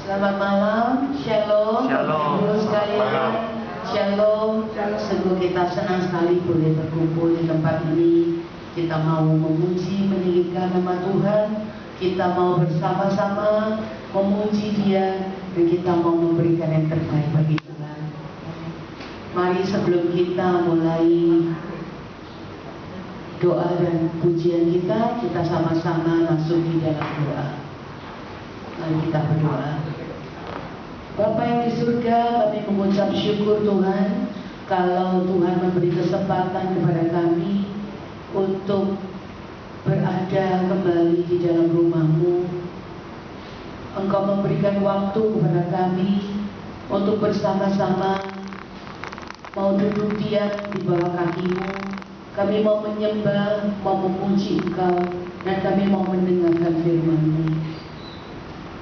Selamat malam, Shalom, Shalom. Ibu sekalian, Shalom. Sungguh kita senang sekali boleh berkumpul di tempat ini. Kita mau memuji, meninggikan nama Tuhan. Kita mau bersama-sama memuji Dia, dan kita mau memberikan yang terbaik bagi Tuhan. Mari sebelum kita mulai doa dan pujian kita sama-sama masuk di dalam doa. Mari kita berdoa. Bapa yang di surga, kami mengucap syukur Tuhan kalau Tuhan memberi kesempatan kepada kami untuk berada kembali di dalam rumah-Mu. Engkau memberikan waktu kepada kami untuk bersama-sama mau duduk diam di bawah kaki-Mu. Kami mau menyembah, mau memuji Engkau, dan kami mau mendengarkan firman-Mu.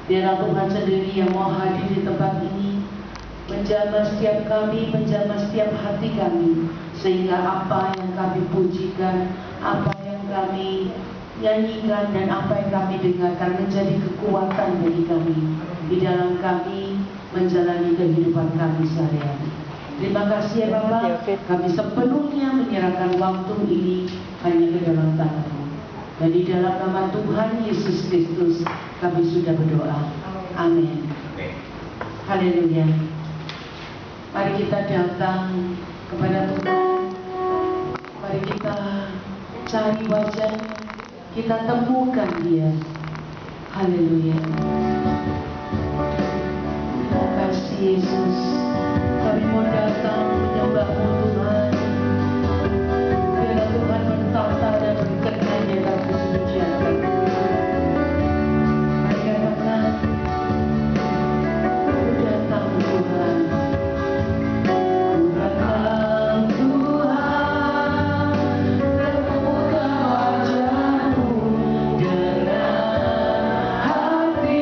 Biarlah Tuhan sendiri yang mau hadir di tempat ini, menjamah setiap kami, menjamah setiap hati kami, sehingga apa yang kami pujikan, apa yang kami nyanyikan, dan apa yang kami dengarkan menjadi kekuatan bagi kami di dalam kami menjalani kehidupan kami sehari-hari. Terima kasih ya Bapak, kami sepenuhnya menyerahkan waktu ini hanya ke dalam tangan-Mu. Dan di dalam nama Tuhan Yesus Kristus kami sudah berdoa. Amin. Haleluya. Mari kita datang kepada Tuhan. Mari kita cari wajah-Nya. Kita temukan Dia. Haleluya. Terima kasih Yesus. Kami mau datang menyembah-Mu Tuhan. Biarlah Tuhan mentata dan berkenan di atas kesucian kami. Mari katakan, Ku datang Tuhan. Ku datang Tuhan, temukan wajah-Mu dengan hati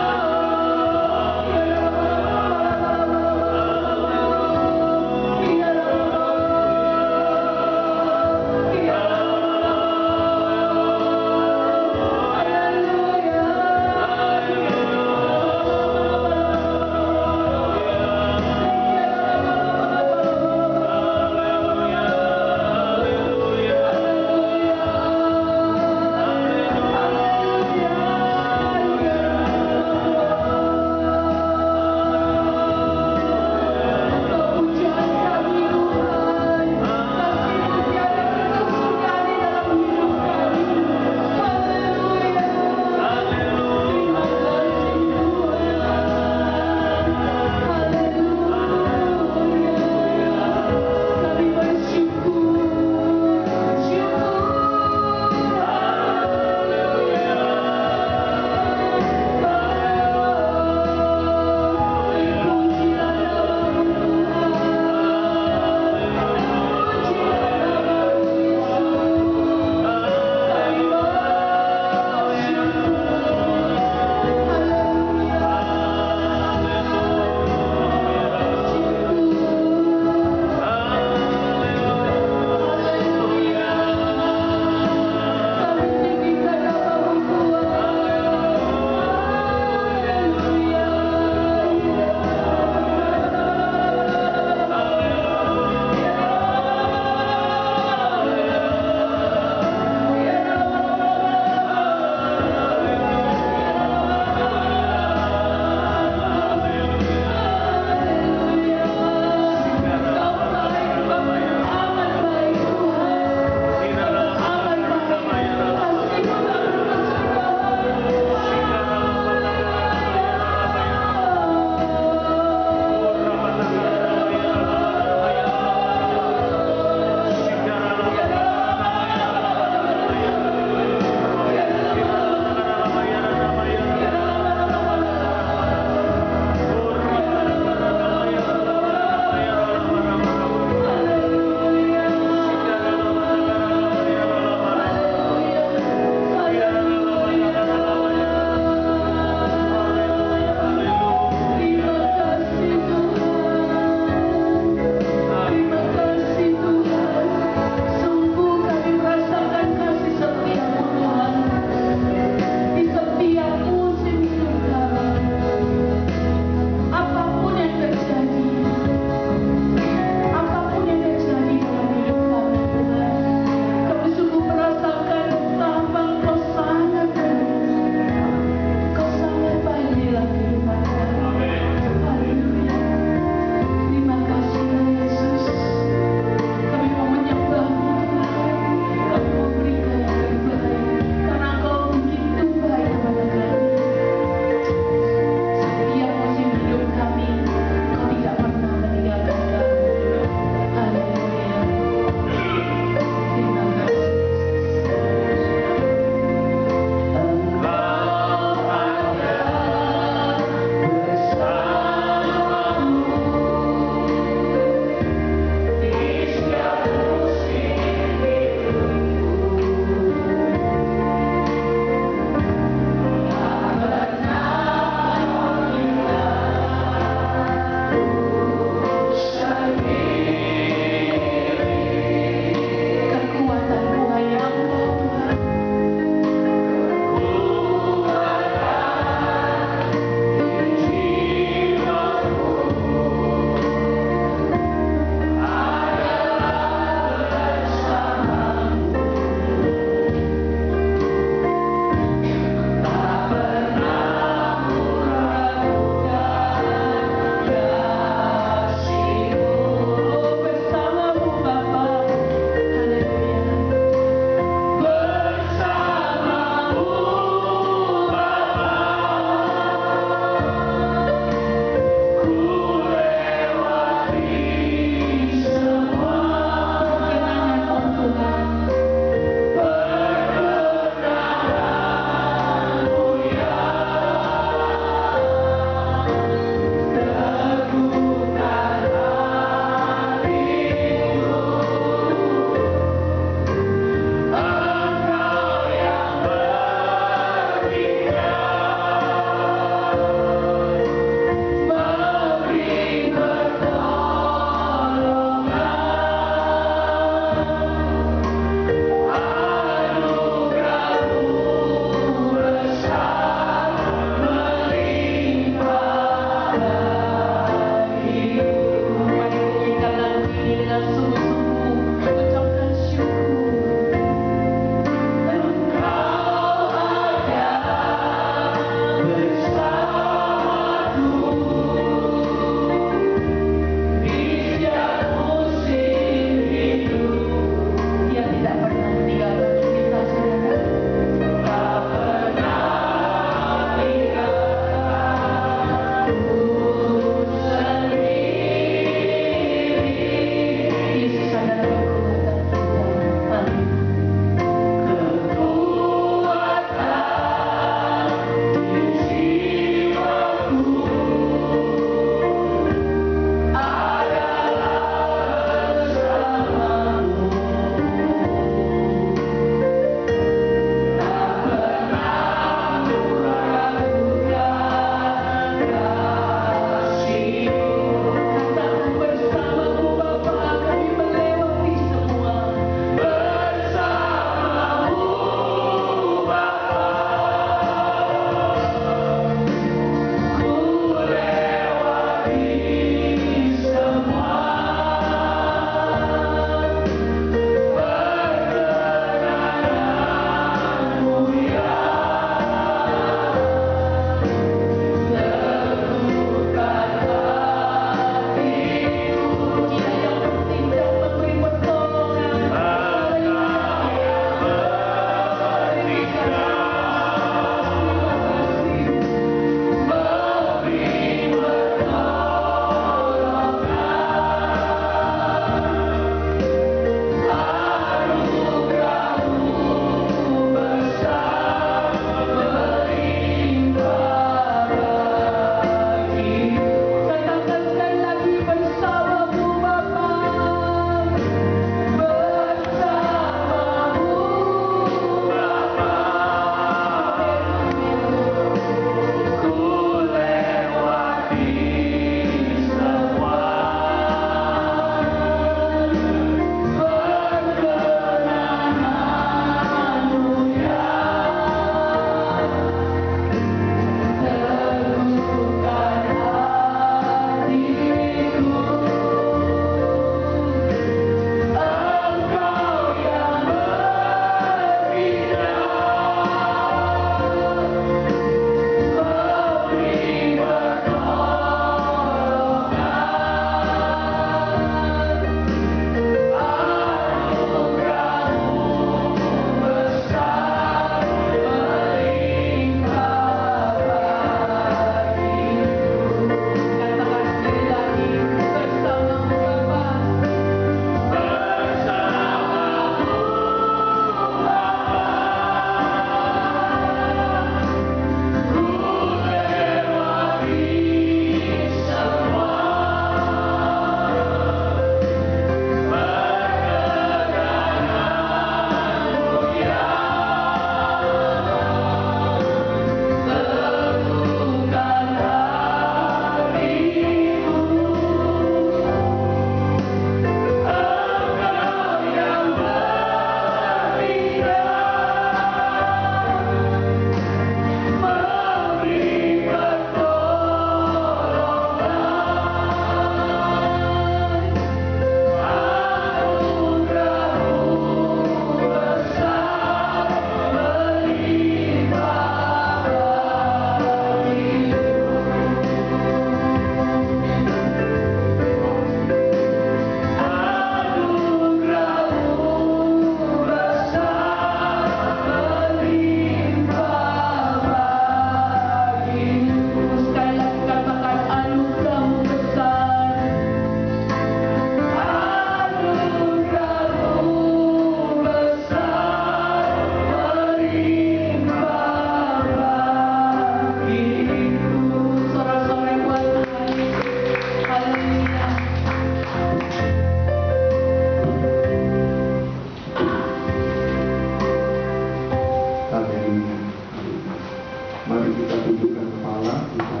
kita tundukkan kepala, kita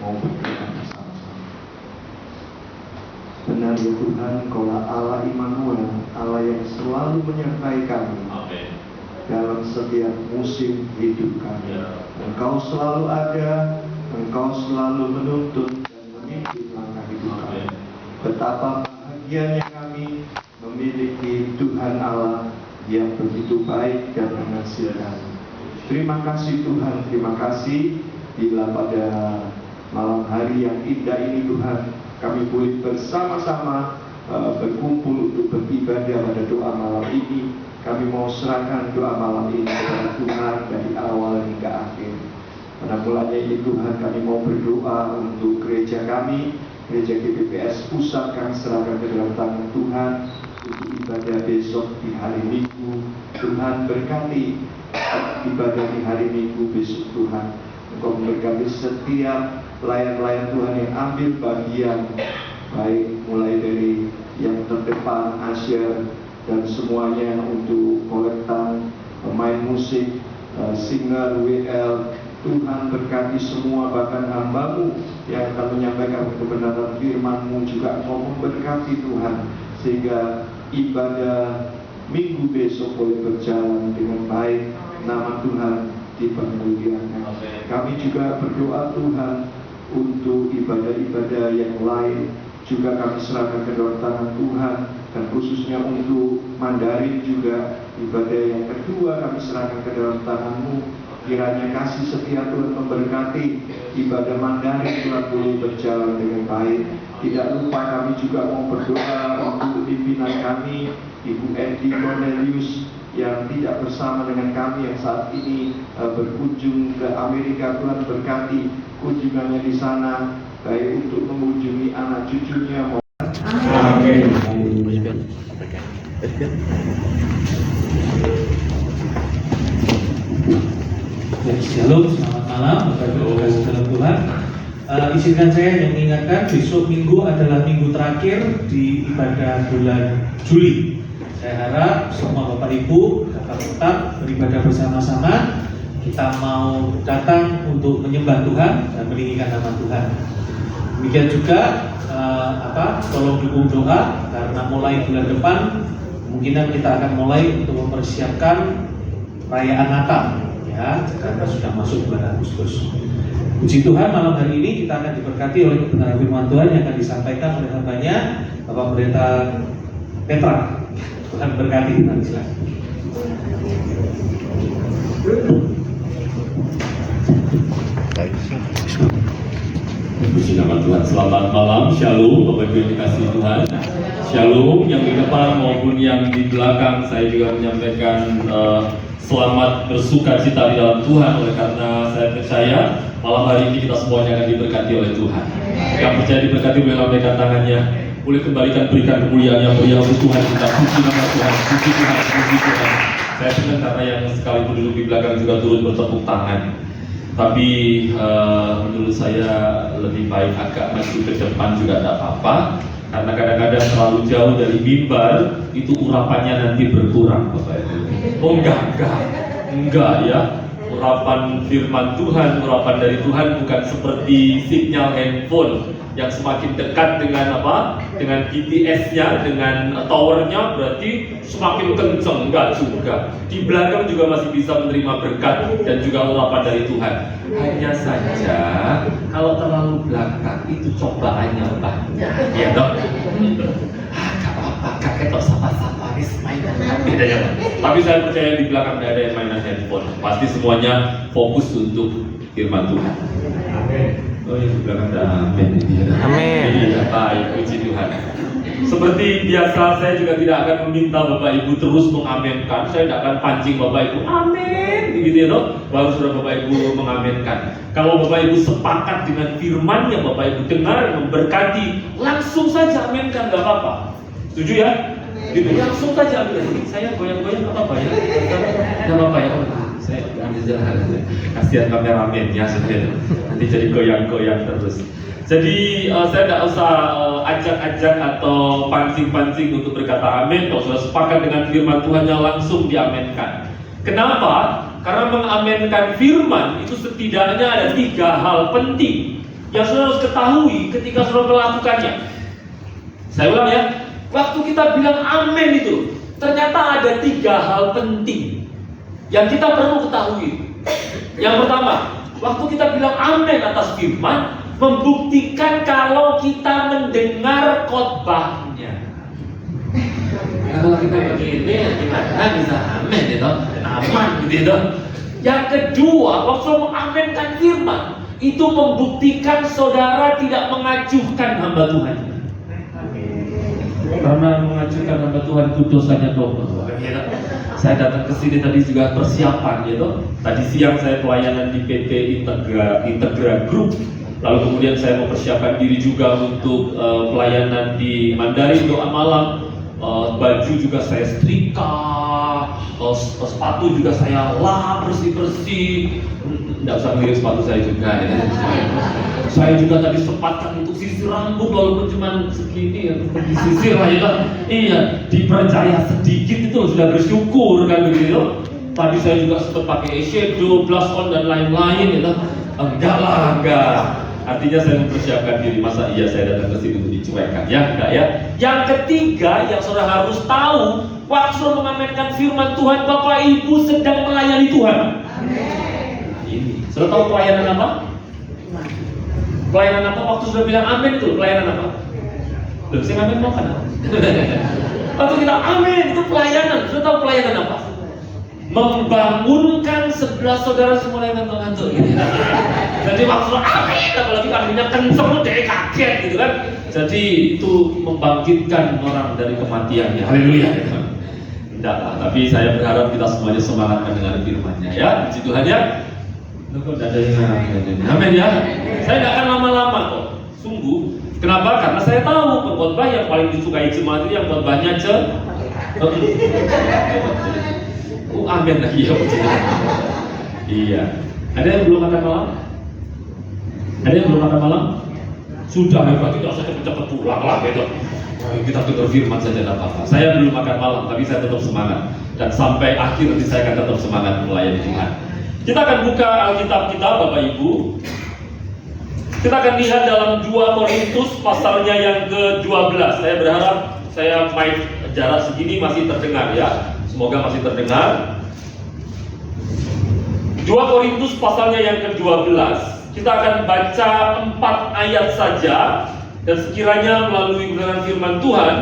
mau berdoa bersama-sama. Benar ya Tuhan, Engkaulah Allah Immanuel, Allah yang selalu menyertai kami. Amin. Dalam setiap musim hidup kami. Engkau selalu ada, Engkau selalu menuntun dan memimpin langkah hidup kami. Betapa bahagianya kami memiliki Tuhan Allah yang begitu baik dan mengasihi. Terima kasih Tuhan, terima kasih bila pada malam hari yang indah ini Tuhan, kami boleh bersama-sama berkumpul untuk beribadah pada doa malam ini. Kami mau serahkan doa malam ini kepada Tuhan dari awal hingga akhir. Pada mulanya ini Tuhan, kami mau berdoa untuk gereja kami, gereja GBPS Pusat, kami serahkan ke dalam tangan Tuhan untuk ibadah besok di hari Minggu. Tuhan berkati ibadah di hari Minggu besok Tuhan. Engkau memberkati setiap pelayan-pelayan Tuhan yang ambil bagian, baik mulai dari yang terdepan, Asyar, dan semuanya untuk kolektan, pemain musik, singer, WL. Tuhan berkati semua, bahkan hamba-Mu yang akan menyampaikan kebenaran firman-Mu juga mau memberkati Tuhan, sehingga ibadah Minggu besok boleh berjalan dengan baik, nama Tuhan dipermuliakan. Kami juga berdoa Tuhan untuk ibadah-ibadah yang lain, juga kami serahkan ke dalam tangan Tuhan, dan khususnya untuk Mandarin juga ibadah yang kedua kami serahkan ke dalam tangan-Mu. Kiranya kasih setia Tuhan memberkati ibadah Mandarin Tuhan boleh berjalan dengan baik. Tidak lupa kami juga mau berdoa untuk pimpinan kami, Ibu Endi Cornelius, yang tidak bersama dengan kami yang saat ini berkunjung ke Amerika. Tuhan berkati kunjungannya di sana, baik untuk mengunjungi anak cucunya. Amin. Shalom, selamat malam, Bapak Ibu kasih dalam Tuhan. Izinkan saya yang mengingatkan besok Minggu adalah minggu terakhir di ibadah bulan Juli. Saya harap semua Bapak Ibu dapat tetap beribadah bersama-sama. Kita mau datang untuk menyembah Tuhan dan meninggikan nama Tuhan. Demikian juga tolong dukung doa, karena mulai bulan depan kemungkinan kita akan mulai untuk mempersiapkan perayaan Natal, ya, karena sudah masuk bulan Agustus. Puji Tuhan, malam hari ini kita akan diberkati oleh kebenaran firman Tuhan yang akan disampaikan oleh hambanya Bapak Pendeta Petra. Tuhan berkati, nanti silakan. Puji nama Tuhan. Selamat malam, Shalom Bapak Ibu yang dikasihi Tuhan. Shalom yang di depan maupun yang di belakang. Saya juga menyampaikan selamat bersuka cita di dalam Tuhan, oleh karena saya percaya malam hari ini kita semuanya akan diberkati oleh Tuhan. Yang percaya diberkati boleh lambaikan tangannya, boleh kembalikan berikan kemuliaan yang mulia untuk Tuhan kita. Puji nama Tuhan, puji Tuhan, puji Tuhan. Saya senang karena yang sekalipun duduk di belakang juga turut bertepuk tangan. Tapi menurut saya lebih baik agak maju ke depan juga tidak apa-apa, karena kadang-kadang terlalu jauh dari mimbar itu urapannya nanti berkurang, Bapak Ibu. Oh enggak ya. Urapan firman Tuhan, urapan dari Tuhan bukan seperti sinyal handphone yang semakin dekat dengan dengan GPS-nya, dengan towernya, berarti semakin kenceng. Enggak juga. Di belakang juga masih bisa menerima berkat dan juga urapan dari Tuhan. Hanya saja kalau terlalu belakang itu cobaannya banyak, ya dong. Gak apa-apa, kakek tok sapa-sapa mainan. Bedanya apa? Tapi saya percaya di belakang tidak ada yang mainan handphone. Pasti semuanya fokus untuk firman Tuhan. Amin. Oh yang di belakang ada amin. Amin. Iya, baik, puji Tuhan. Seperti biasa, saya juga tidak akan meminta Bapak Ibu terus mengamenkan. Saya tidak akan pancing Bapak Ibu amin, gitu ya toh. Baru sudah Bapak Ibu mengamenkan. Kalau Bapak Ibu sepakat dengan firman yang Bapak Ibu dengar memberkati, langsung saja aminkan, nggak apa-apa. Setuju ya? Gitu, langsung saja aminkan. Saya goyang-goyang nggak apa-apa ya? Nggak apa-apa ya? Saya ambil jalan. Kasihan kameramen ya, sudah. Nanti jadi goyang-goyang terus. Jadi saya tidak usah ajak-ajak atau pancing-pancing untuk berkata amin. Kalau sudah sepakat dengan firman Tuhan yang langsung diaminkan. Kenapa? Karena mengamenkan firman itu setidaknya ada 3 hal penting yang saudara harus ketahui ketika saudara melakukannya. Saya ulang ya, waktu kita bilang amin itu, ternyata ada 3 hal penting yang kita perlu ketahui. Yang pertama, waktu kita bilang amin atas firman, membuktikan kalau kita mendengar khotbahnya. Kalau kita begini, gimana bisa amin itu? Aman gitu. Yang kedua, waktu mengaminkan firman, itu membuktikan saudara tidak mengacuhkan hamba Tuhan. Karena mengacuhkan hamba Tuhan itu dosanya double. Saya datang ke sini tadi juga persiapan gitu. Tadi siang saya pelayanan di PT Integra Group. Lalu kemudian saya mempersiapkan diri juga untuk pelayanan di Mandarin doa malam. Baju juga saya setrika, sepatu juga saya lap bersih-bersih. Nggak usah ngelirik sepatu saya juga ya. Saya juga tadi sempatkan untuk sisir rambut walaupun cuma segini ya, disisir lah ya. Iya, dipercaya sedikit itu sudah bersyukur kan begitu. Tadi saya juga sempat pakai eyeshadow, blush on dan lain-lain ya. Enggak. Artinya saya mempersiapkan diri, masa iya saya datang ke sini untuk dicuekkan ya, enggak ya. Yang ketiga yang saudara harus tahu, waktu mengaminkan firman Tuhan, Bapak Ibu sedang melayani Tuhan. Ini, saudara tahu pelayanan apa? Pelayanan apa? Waktu sudah bilang amin itu pelayanan apa? Loh, saya amin mau kan? Waktu kita amin itu pelayanan, saudara tahu pelayanan apa? Membangunkan sebelah saudara semua yang ngantuk-ngantuk gitu. Jadi waktu amin, apalagi aminnya kenceng deh kaget gitu kan. Jadi itu membangkitkan orang dari kematiannya. Haleluya. Tidak lah, tapi saya berharap kita semuanya semangat mendengar firman-Nya ya. Puji Tuhan ya. Kok ada yang amin ya. Saya tidak akan lama-lama kok. Sungguh. Kenapa? Karena saya tahu pengkhotbah yang paling disukai jemaat itu yang khotbahnya amin lagi ya. Iya. Ada yang belum makan malam? Ada yang belum makan malam? Sudah ya, berarti tidak usah cepet-cepet pulang lah gitu. Kita dengar firman saja tidak apa-apa. Saya belum makan malam, tapi saya tetap semangat. Dan sampai akhir nanti saya akan tetap semangat melayani Tuhan. Kita akan buka Alkitab kita, Bapak Ibu. Kita akan lihat dalam 2 Korintus pasalnya yang ke-12. Saya berharap saya main jarak segini masih terdengar ya. Semoga masih terdengar. 2 Korintus pasalnya yang ke-12. Kita akan baca 4 ayat saja. Dan sekiranya melalui kebenaran firman Tuhan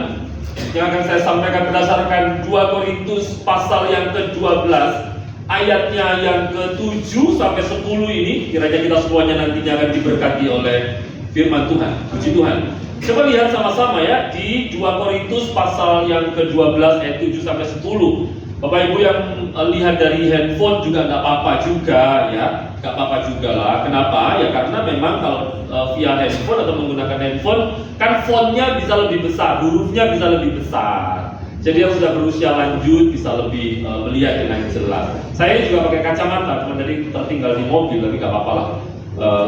yang akan saya sampaikan berdasarkan 2 Korintus pasal yang ke-12 ayatnya yang ke-7 sampai 10 ini, kiranya kita semuanya nantinya akan diberkati oleh firman Tuhan. Puji Tuhan. Coba lihat sama-sama ya di 2 Korintus pasal yang ke-12 ayat 7 sampai 10. Bapak Ibu yang lihat dari handphone juga nggak apa-apa juga ya, nggak apa-apa juga lah. Kenapa? Ya karena memang kalau via handphone atau menggunakan handphone kan fontnya bisa lebih besar, hurufnya bisa lebih besar. Jadi yang sudah berusia lanjut bisa lebih melihat dengan jelas. Saya juga pakai kacamata, cuma dari tertinggal di mobil, tapi nggak apa-apa lah.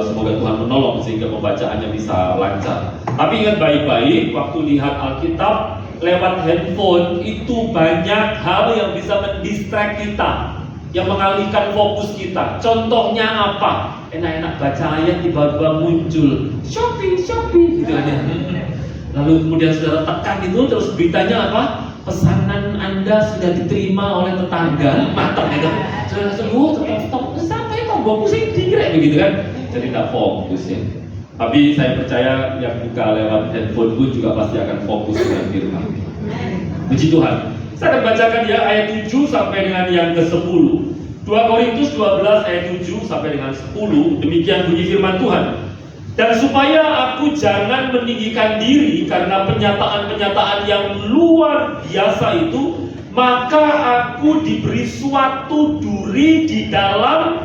Semoga Tuhan menolong sehingga pembacaannya bisa lancar. Tapi ingat baik-baik, waktu lihat Alkitab lewat handphone itu banyak hal yang bisa mendistract kita, yang mengalihkan fokus kita. Contohnya apa? Enak-enak baca ayat tiba-tiba muncul shopping gitu kan ya. Lalu kemudian saudara tekan itu, terus beritanya apa? Pesanan Anda sudah diterima oleh tetangga. Mantap gitu. Saudara stop sampai tombol pusing dikira begitu kan. Jadi tidak fokus ya. Tapi saya percaya yang buka lewat handphone pun juga pasti akan fokus dengan firman. Puji Tuhan. Saya akan bacakan ya ayat 7 sampai dengan yang ke-10. 2 Korintus 12 ayat 7 sampai dengan 10. Demikian bunyi firman Tuhan. Dan supaya aku jangan meninggikan diri karena penyataan-penyataan yang luar biasa itu, maka aku diberi suatu duri di dalam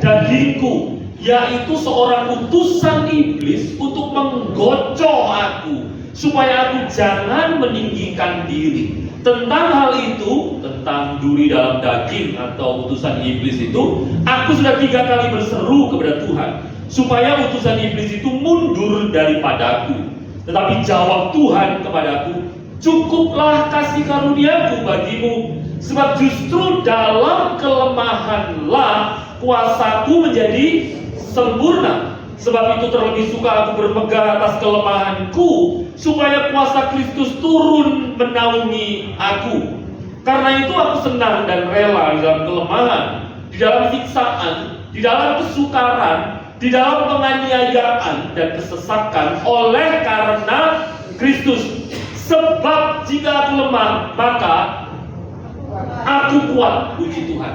dagingku, yaitu seorang utusan iblis untuk menggocok aku, supaya aku jangan meninggikan diri. Tentang hal itu, tentang duri dalam daging atau utusan iblis itu, aku sudah 3 kali berseru kepada Tuhan, supaya utusan iblis itu mundur daripadaku. Tetapi jawab Tuhan kepadaku, cukuplah kasih karuniaku bagimu, Sebab justru dalam kelemahanlah kuasaku menjadi sempurna. Sebab itu terlebih suka aku berpegang atas kelemahanku, supaya kuasa Kristus turun menaungi aku. Karena itu aku senang dan rela di dalam kelemahan, di dalam siksaan, di dalam kesukaran, di dalam penganiayaan dan kesesakan oleh karena Kristus. Sebab jika aku lemah, maka aku kuat, puji Tuhan.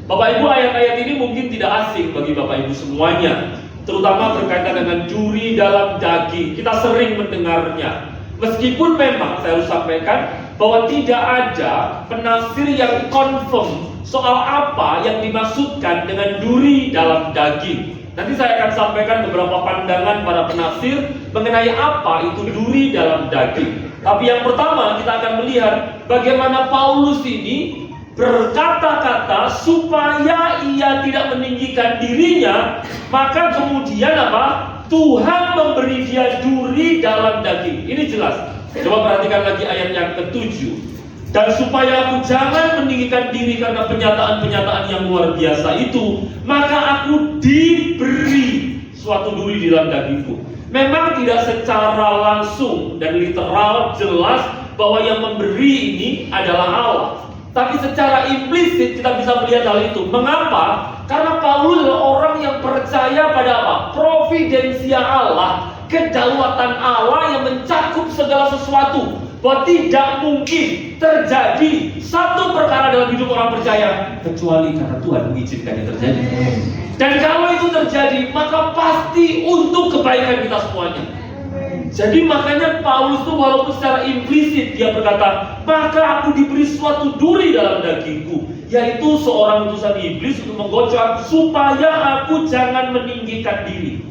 Bapak Ibu, ayat-ayat ini mungkin tidak asing bagi Bapak Ibu semuanya, terutama berkaitan dengan duri dalam daging. Kita sering mendengarnya. Meskipun memang saya harus sampaikan bahwa tidak ada penafsir yang confirm soal apa yang dimaksudkan dengan duri dalam daging. Nanti saya akan sampaikan beberapa pandangan para penafsir mengenai apa itu duri dalam daging. Tapi yang pertama kita akan melihat bagaimana Paulus ini berkata-kata supaya ia tidak meninggikan dirinya, maka kemudian apa? Tuhan memberi dia duri dalam daging. Ini jelas. Coba perhatikan lagi ayat yang ke-7. Dan supaya aku jangan meninggikan diri karena penyataan-penyataan yang luar biasa itu, maka aku diberi suatu duri di dalam dagingku. Memang tidak secara langsung dan literal jelas bahwa yang memberi ini adalah Allah. Tapi secara implisit kita bisa melihat hal itu. Mengapa? Karena Paulus adalah orang yang percaya pada apa? Providensia Allah, kedaulatan Allah yang mencakup segala sesuatu. Bahwa tidak mungkin terjadi satu perkara dalam hidup orang percaya kecuali karena Tuhan mengizinkannya terjadi. Dan kalau itu terjadi, maka pasti untuk kebaikan kita semuanya. Jadi makanya Paulus itu walaupun secara implisit dia berkata, maka aku diberi suatu duri dalam dagingku, yaitu seorang utusan iblis untuk menggocok supaya aku jangan meninggikan diri.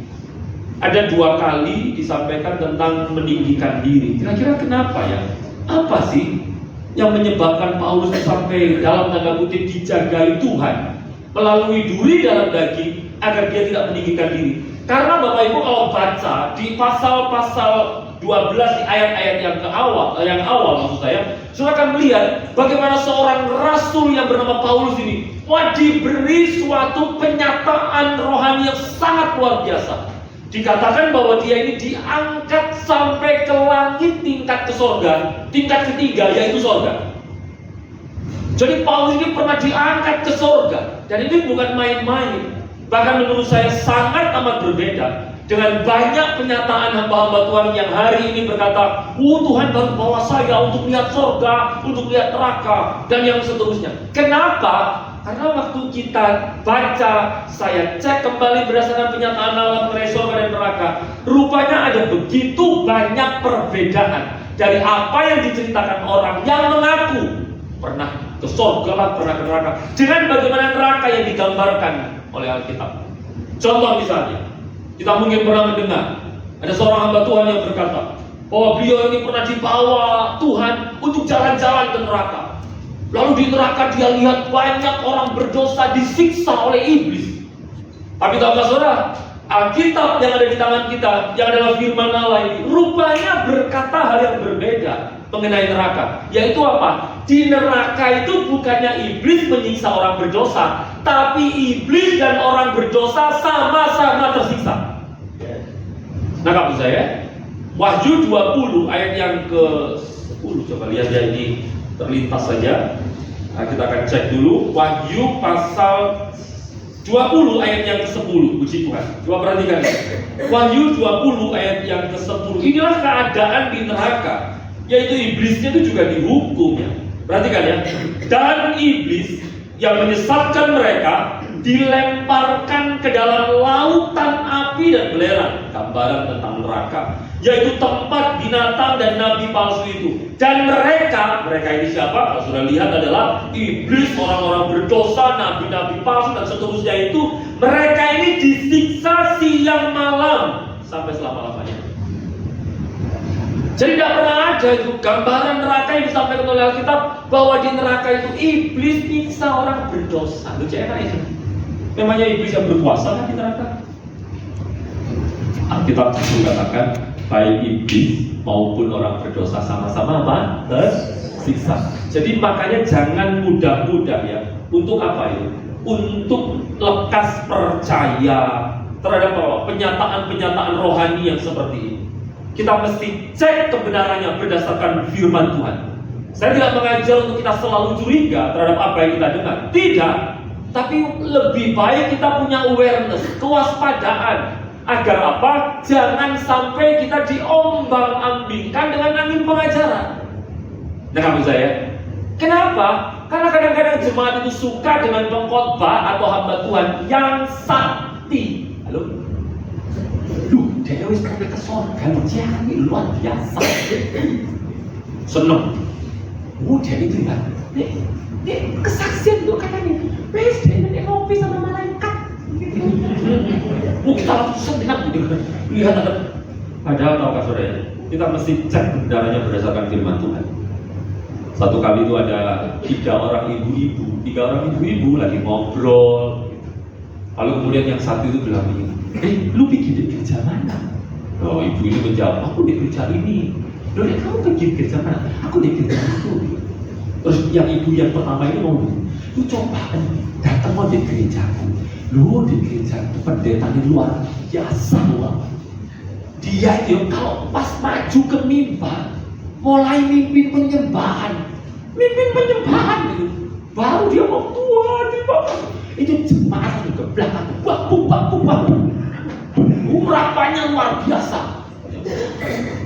Ada 2 kali disampaikan tentang meninggikan diri. Kira-kira kenapa ya? Apa sih yang menyebabkan Paulus sampai dalam tanda kutip dijagai Tuhan melalui duri dalam daging agar dia tidak meninggikan diri? Karena Bapak Ibu kalau baca di pasal-pasal 12 di ayat-ayat yang awal maksud saya, saudara akan melihat bagaimana seorang rasul yang bernama Paulus ini diberi suatu penyataan rohani yang sangat luar biasa. Dikatakan bahwa dia ini diangkat sampai ke langit tingkat ke sorga, tingkat ketiga yaitu sorga. Jadi Paulus ini pernah diangkat ke sorga, dan ini bukan main-main. Bahkan menurut saya sangat amat berbeda dengan banyak penyataan hamba-hamba Tuhan yang hari ini berkata, Tuhan baru bawa saya untuk lihat sorga, untuk lihat neraka, dan yang seterusnya. Kenapa? Karena waktu kita baca, saya cek kembali berdasarkan penyataan Allah mengenai surga dan neraka, rupanya ada begitu banyak perbedaan dari apa yang diceritakan orang yang mengaku pernah ke surga lah, pernah ke neraka, dengan bagaimana neraka yang digambarkan oleh Alkitab. Contoh misalnya, kita mungkin pernah mendengar ada seorang hamba Tuhan yang berkata bahwa beliau ini pernah dibawa Tuhan untuk jalan-jalan ke neraka. Lalu di neraka dia lihat banyak orang berdosa disiksa oleh iblis. Tapi tahukah saudara, Alkitab yang ada di tangan kita, yang adalah firman Allah ini, rupanya berkata hal yang berbeda mengenai neraka. Yaitu apa? Di neraka itu bukannya iblis menyiksa orang berdosa, tapi iblis dan orang berdosa sama-sama tersiksa. Nangkap saya? Wahyu 20 ayat yang ke-10. Coba lihat ya, ini terlintas saja. Nah, kita akan cek dulu Wahyu pasal 20 ayat yang ke-10. Puji Tuhan. Coba perhatikan ya. Wahyu 20 ayat yang ke-10. Inilah keadaan di neraka, yaitu iblisnya itu juga dihukum ya. Perhatikan ya. Dan iblis yang menyesatkan mereka dilemparkan ke dalam lautan api dan belerang. Gambaran tentang neraka, yaitu tempat binatang dan nabi palsu itu. Dan mereka ini siapa? Kalau sudah lihat adalah iblis, orang-orang berdosa, nabi-nabi palsu dan seterusnya itu. Mereka ini disiksa siang malam sampai selama-lamanya. Jadi tidak pernah ada itu gambaran neraka yang disampaikan oleh Alkitab bahwa di neraka itu iblis nyiksa orang berdosa. Lucu enak itu. Memangnya iblis yang berkuasa kan di neraka? Alkitab mengatakan baik iblis maupun orang berdosa sama-sama apa? tersiksa. Jadi makanya jangan mudah-mudah ya. Untuk apa ya? Untuk lekas percaya terhadap penyataan-penyataan rohani yang seperti ini. Kita mesti cek kebenarannya berdasarkan firman Tuhan. Saya tidak mengajar untuk kita selalu curiga terhadap apa yang kita dengar. Tidak. Tapi lebih baik kita punya awareness, kewaspadaan. Agar apa? Jangan sampai kita diombang-ambingkan dengan angin pengajaran. Nah, kamu saya, kenapa? Karena kadang-kadang jemaat itu suka dengan pengkhotbah atau hamba Tuhan yang sakti. Halo? Dia wis sampai ke surga, jangan luar biasa. Seneng. Dia itu ya. Dia kesaksian tuh katanya. Wis dia ngopi sama malaikat. Kita langsung senang gitu. Lihat ada. Padahal tahukah saudara, kita mesti cek kebenarannya berdasarkan firman Tuhan. Satu kali itu ada tiga orang ibu-ibu lagi ngobrol. Lalu kemudian yang satu itu bilang begini, lu bikin di gereja mana? Oh, ibu ini menjawab, aku di gereja ini. Loh, kamu pergi gereja mana? Aku di gereja itu. Terus yang ibu yang pertama ini ngomong, lu coba datang mau di gerejaku. Lu di gereja itu pendetanya luar biasa loh. Dia itu kalau pas maju ke mimbar, mulai mimpin penyembahan gitu. Baru dia mau Tuhan di bawah. Itu jemaat di belakang, baku. Urapannya luar biasa.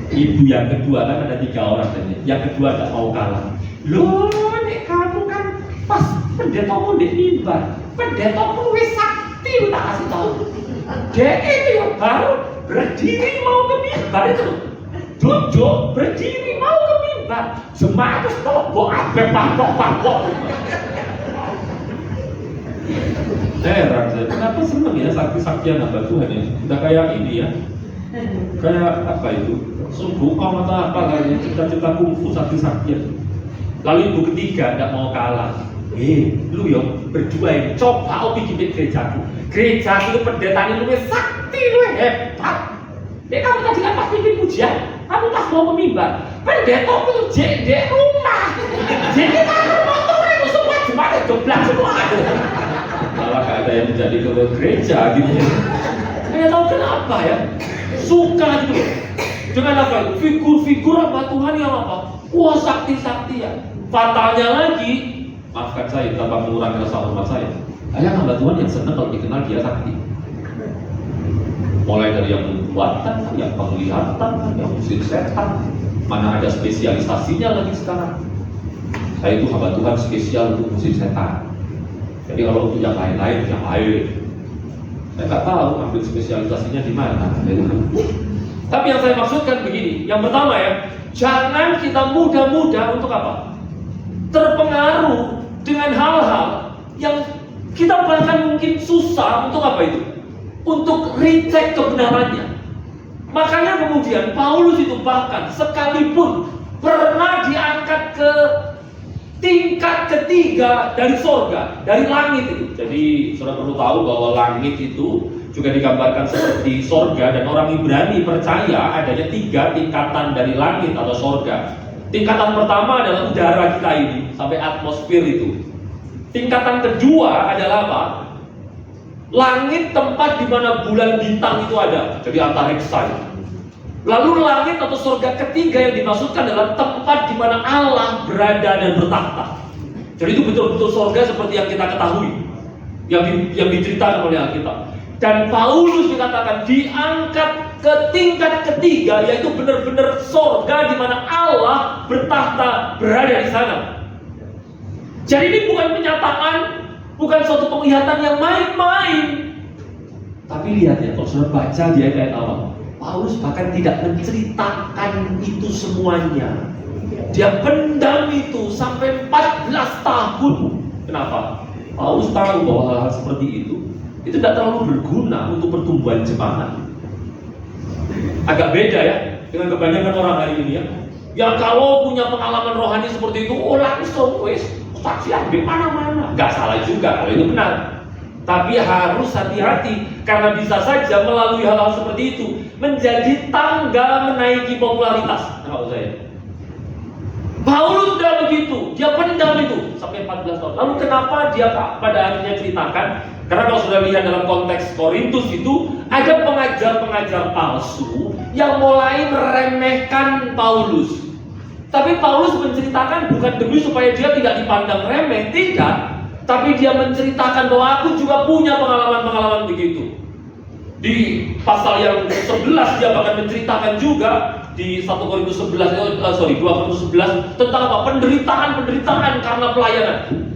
Ibu yang kedua kan ada 3 orang tadi. Yang kedua nggak mau kalah. Loh, nek kamu kan pas pendeta mau di mimbar, pendeta mau wis sakti, lu tak kasih tahu. Dia itu yang baru berdiri mau ke mimbar itu. Duduk berdiri mau ke mimbar. Jemaat terus tolong abe pangkok. Heran saya, kenapa seneng ya sakti-saktian hamba Tuhan ya? Udah kayak ini ya. Kayak apa itu? Sungguh atau apa kayaknya cita-cita kungfu sakti-saktian. Lalu ibu ketiga tidak mau kalah. Lu yo berdua ini coba bikin gerejaku. Gerejaku itu pendetanya lu sakti, lu hebat. Kamu tadi kan pas bikin pujian, kamu pas mau ke mimbar. Pendeta itu jendek rumah. Jadi taruh motor itu semua jemaat joblak semua. Malah gak ada yang menjadi ke gereja gitu. Saya tahu kenapa ya. Suka gitu. Dengan apa itu? Figur-figur hamba Tuhan yang apa? Wah, sakti-sakti ya. Fatalnya lagi, maafkan saya tanpa mengurangi rasa hormat saya. Ada hamba Tuhan yang senang kalau dikenal dia sakti. Mulai dari yang nubuatan, yang penglihatan, yang usir setan. Mana ada spesialisasinya lagi sekarang. Saya itu hamba Tuhan spesial untuk usir setan. Jadi kalau untuk yang lain-lain, saya nggak tahu ambil spesialisasinya di mana. Tapi yang saya maksudkan begini, yang pertama ya, jangan kita mudah-mudah untuk apa? Terpengaruh dengan hal-hal yang kita bahkan mungkin susah untuk apa itu? Untuk recheck kebenarannya. Makanya kemudian Paulus itu bahkan sekalipun pernah diangkat ke tingkat ketiga dari sorga, dari langit itu. Jadi saudara perlu tahu bahwa langit itu juga digambarkan seperti sorga, dan orang Ibrani percaya adanya 3 tingkatan dari langit atau sorga. Tingkatan pertama adalah udara kita ini sampai atmosfer itu. Tingkatan kedua adalah apa? Langit tempat di mana bulan bintang itu ada, jadi antariksa. Lalu langit atau surga ketiga yang dimaksudkan adalah tempat di mana Allah berada dan bertakhta. Jadi itu betul-betul surga seperti yang kita ketahui, yang diceritakan oleh Alkitab. Dan Paulus dikatakan diangkat ke tingkat ketiga, yaitu benar-benar surga di mana Allah bertakhta berada di sana. Jadi ini bukan penyataan, bukan suatu penglihatan yang main-main. Tapi lihat ya, kalau sudah baca di ayat awal, Paulus bahkan tidak menceritakan itu semuanya. Dia pendam itu sampai 14 tahun. Kenapa? Paulus tahu bahwa hal-hal seperti itu tidak terlalu berguna untuk pertumbuhan jemaat. Agak beda ya dengan kebanyakan orang hari ini ya. Yang kalau punya pengalaman rohani seperti itu, langsung wis saksian di mana-mana. Gak salah juga kalau itu benar. Tapi harus hati-hati, karena bisa saja melalui hal-hal seperti itu menjadi tangga menaiki popularitas. Tahu saya. Paulus sudah begitu, dia pendam itu sampai 14 tahun. Lalu kenapa dia pada akhirnya ceritakan? Karena kalau sudah lihat dalam konteks Korintus itu, ada pengajar-pengajar palsu yang mulai meremehkan Paulus. Tapi Paulus menceritakan bukan demi supaya dia tidak dipandang remeh, tidak. Tapi dia menceritakan bahwa aku juga punya pengalaman-pengalaman begitu. Di pasal yang 11 dia bahkan menceritakan juga di 2 Korintus 11 tentang apa? Penderitaan karena pelayanan.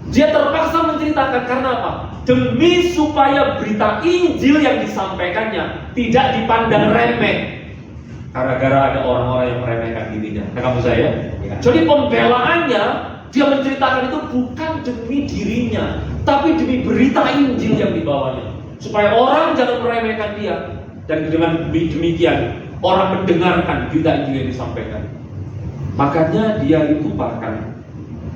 Dia terpaksa menceritakan karena apa? Demi supaya berita Injil yang disampaikannya tidak dipandang remeh. Gara-gara ada orang-orang yang meremehkan dirinya. Kamu saya? Ya. Jadi pembelaannya dia menceritakan itu bukan demi dirinya, tapi demi berita Injil yang dibawanya. Supaya orang jangan meremehkan dia. Dan dengan demikian orang mendengarkan berita Injil yang disampaikan. Makanya dia itu bahkan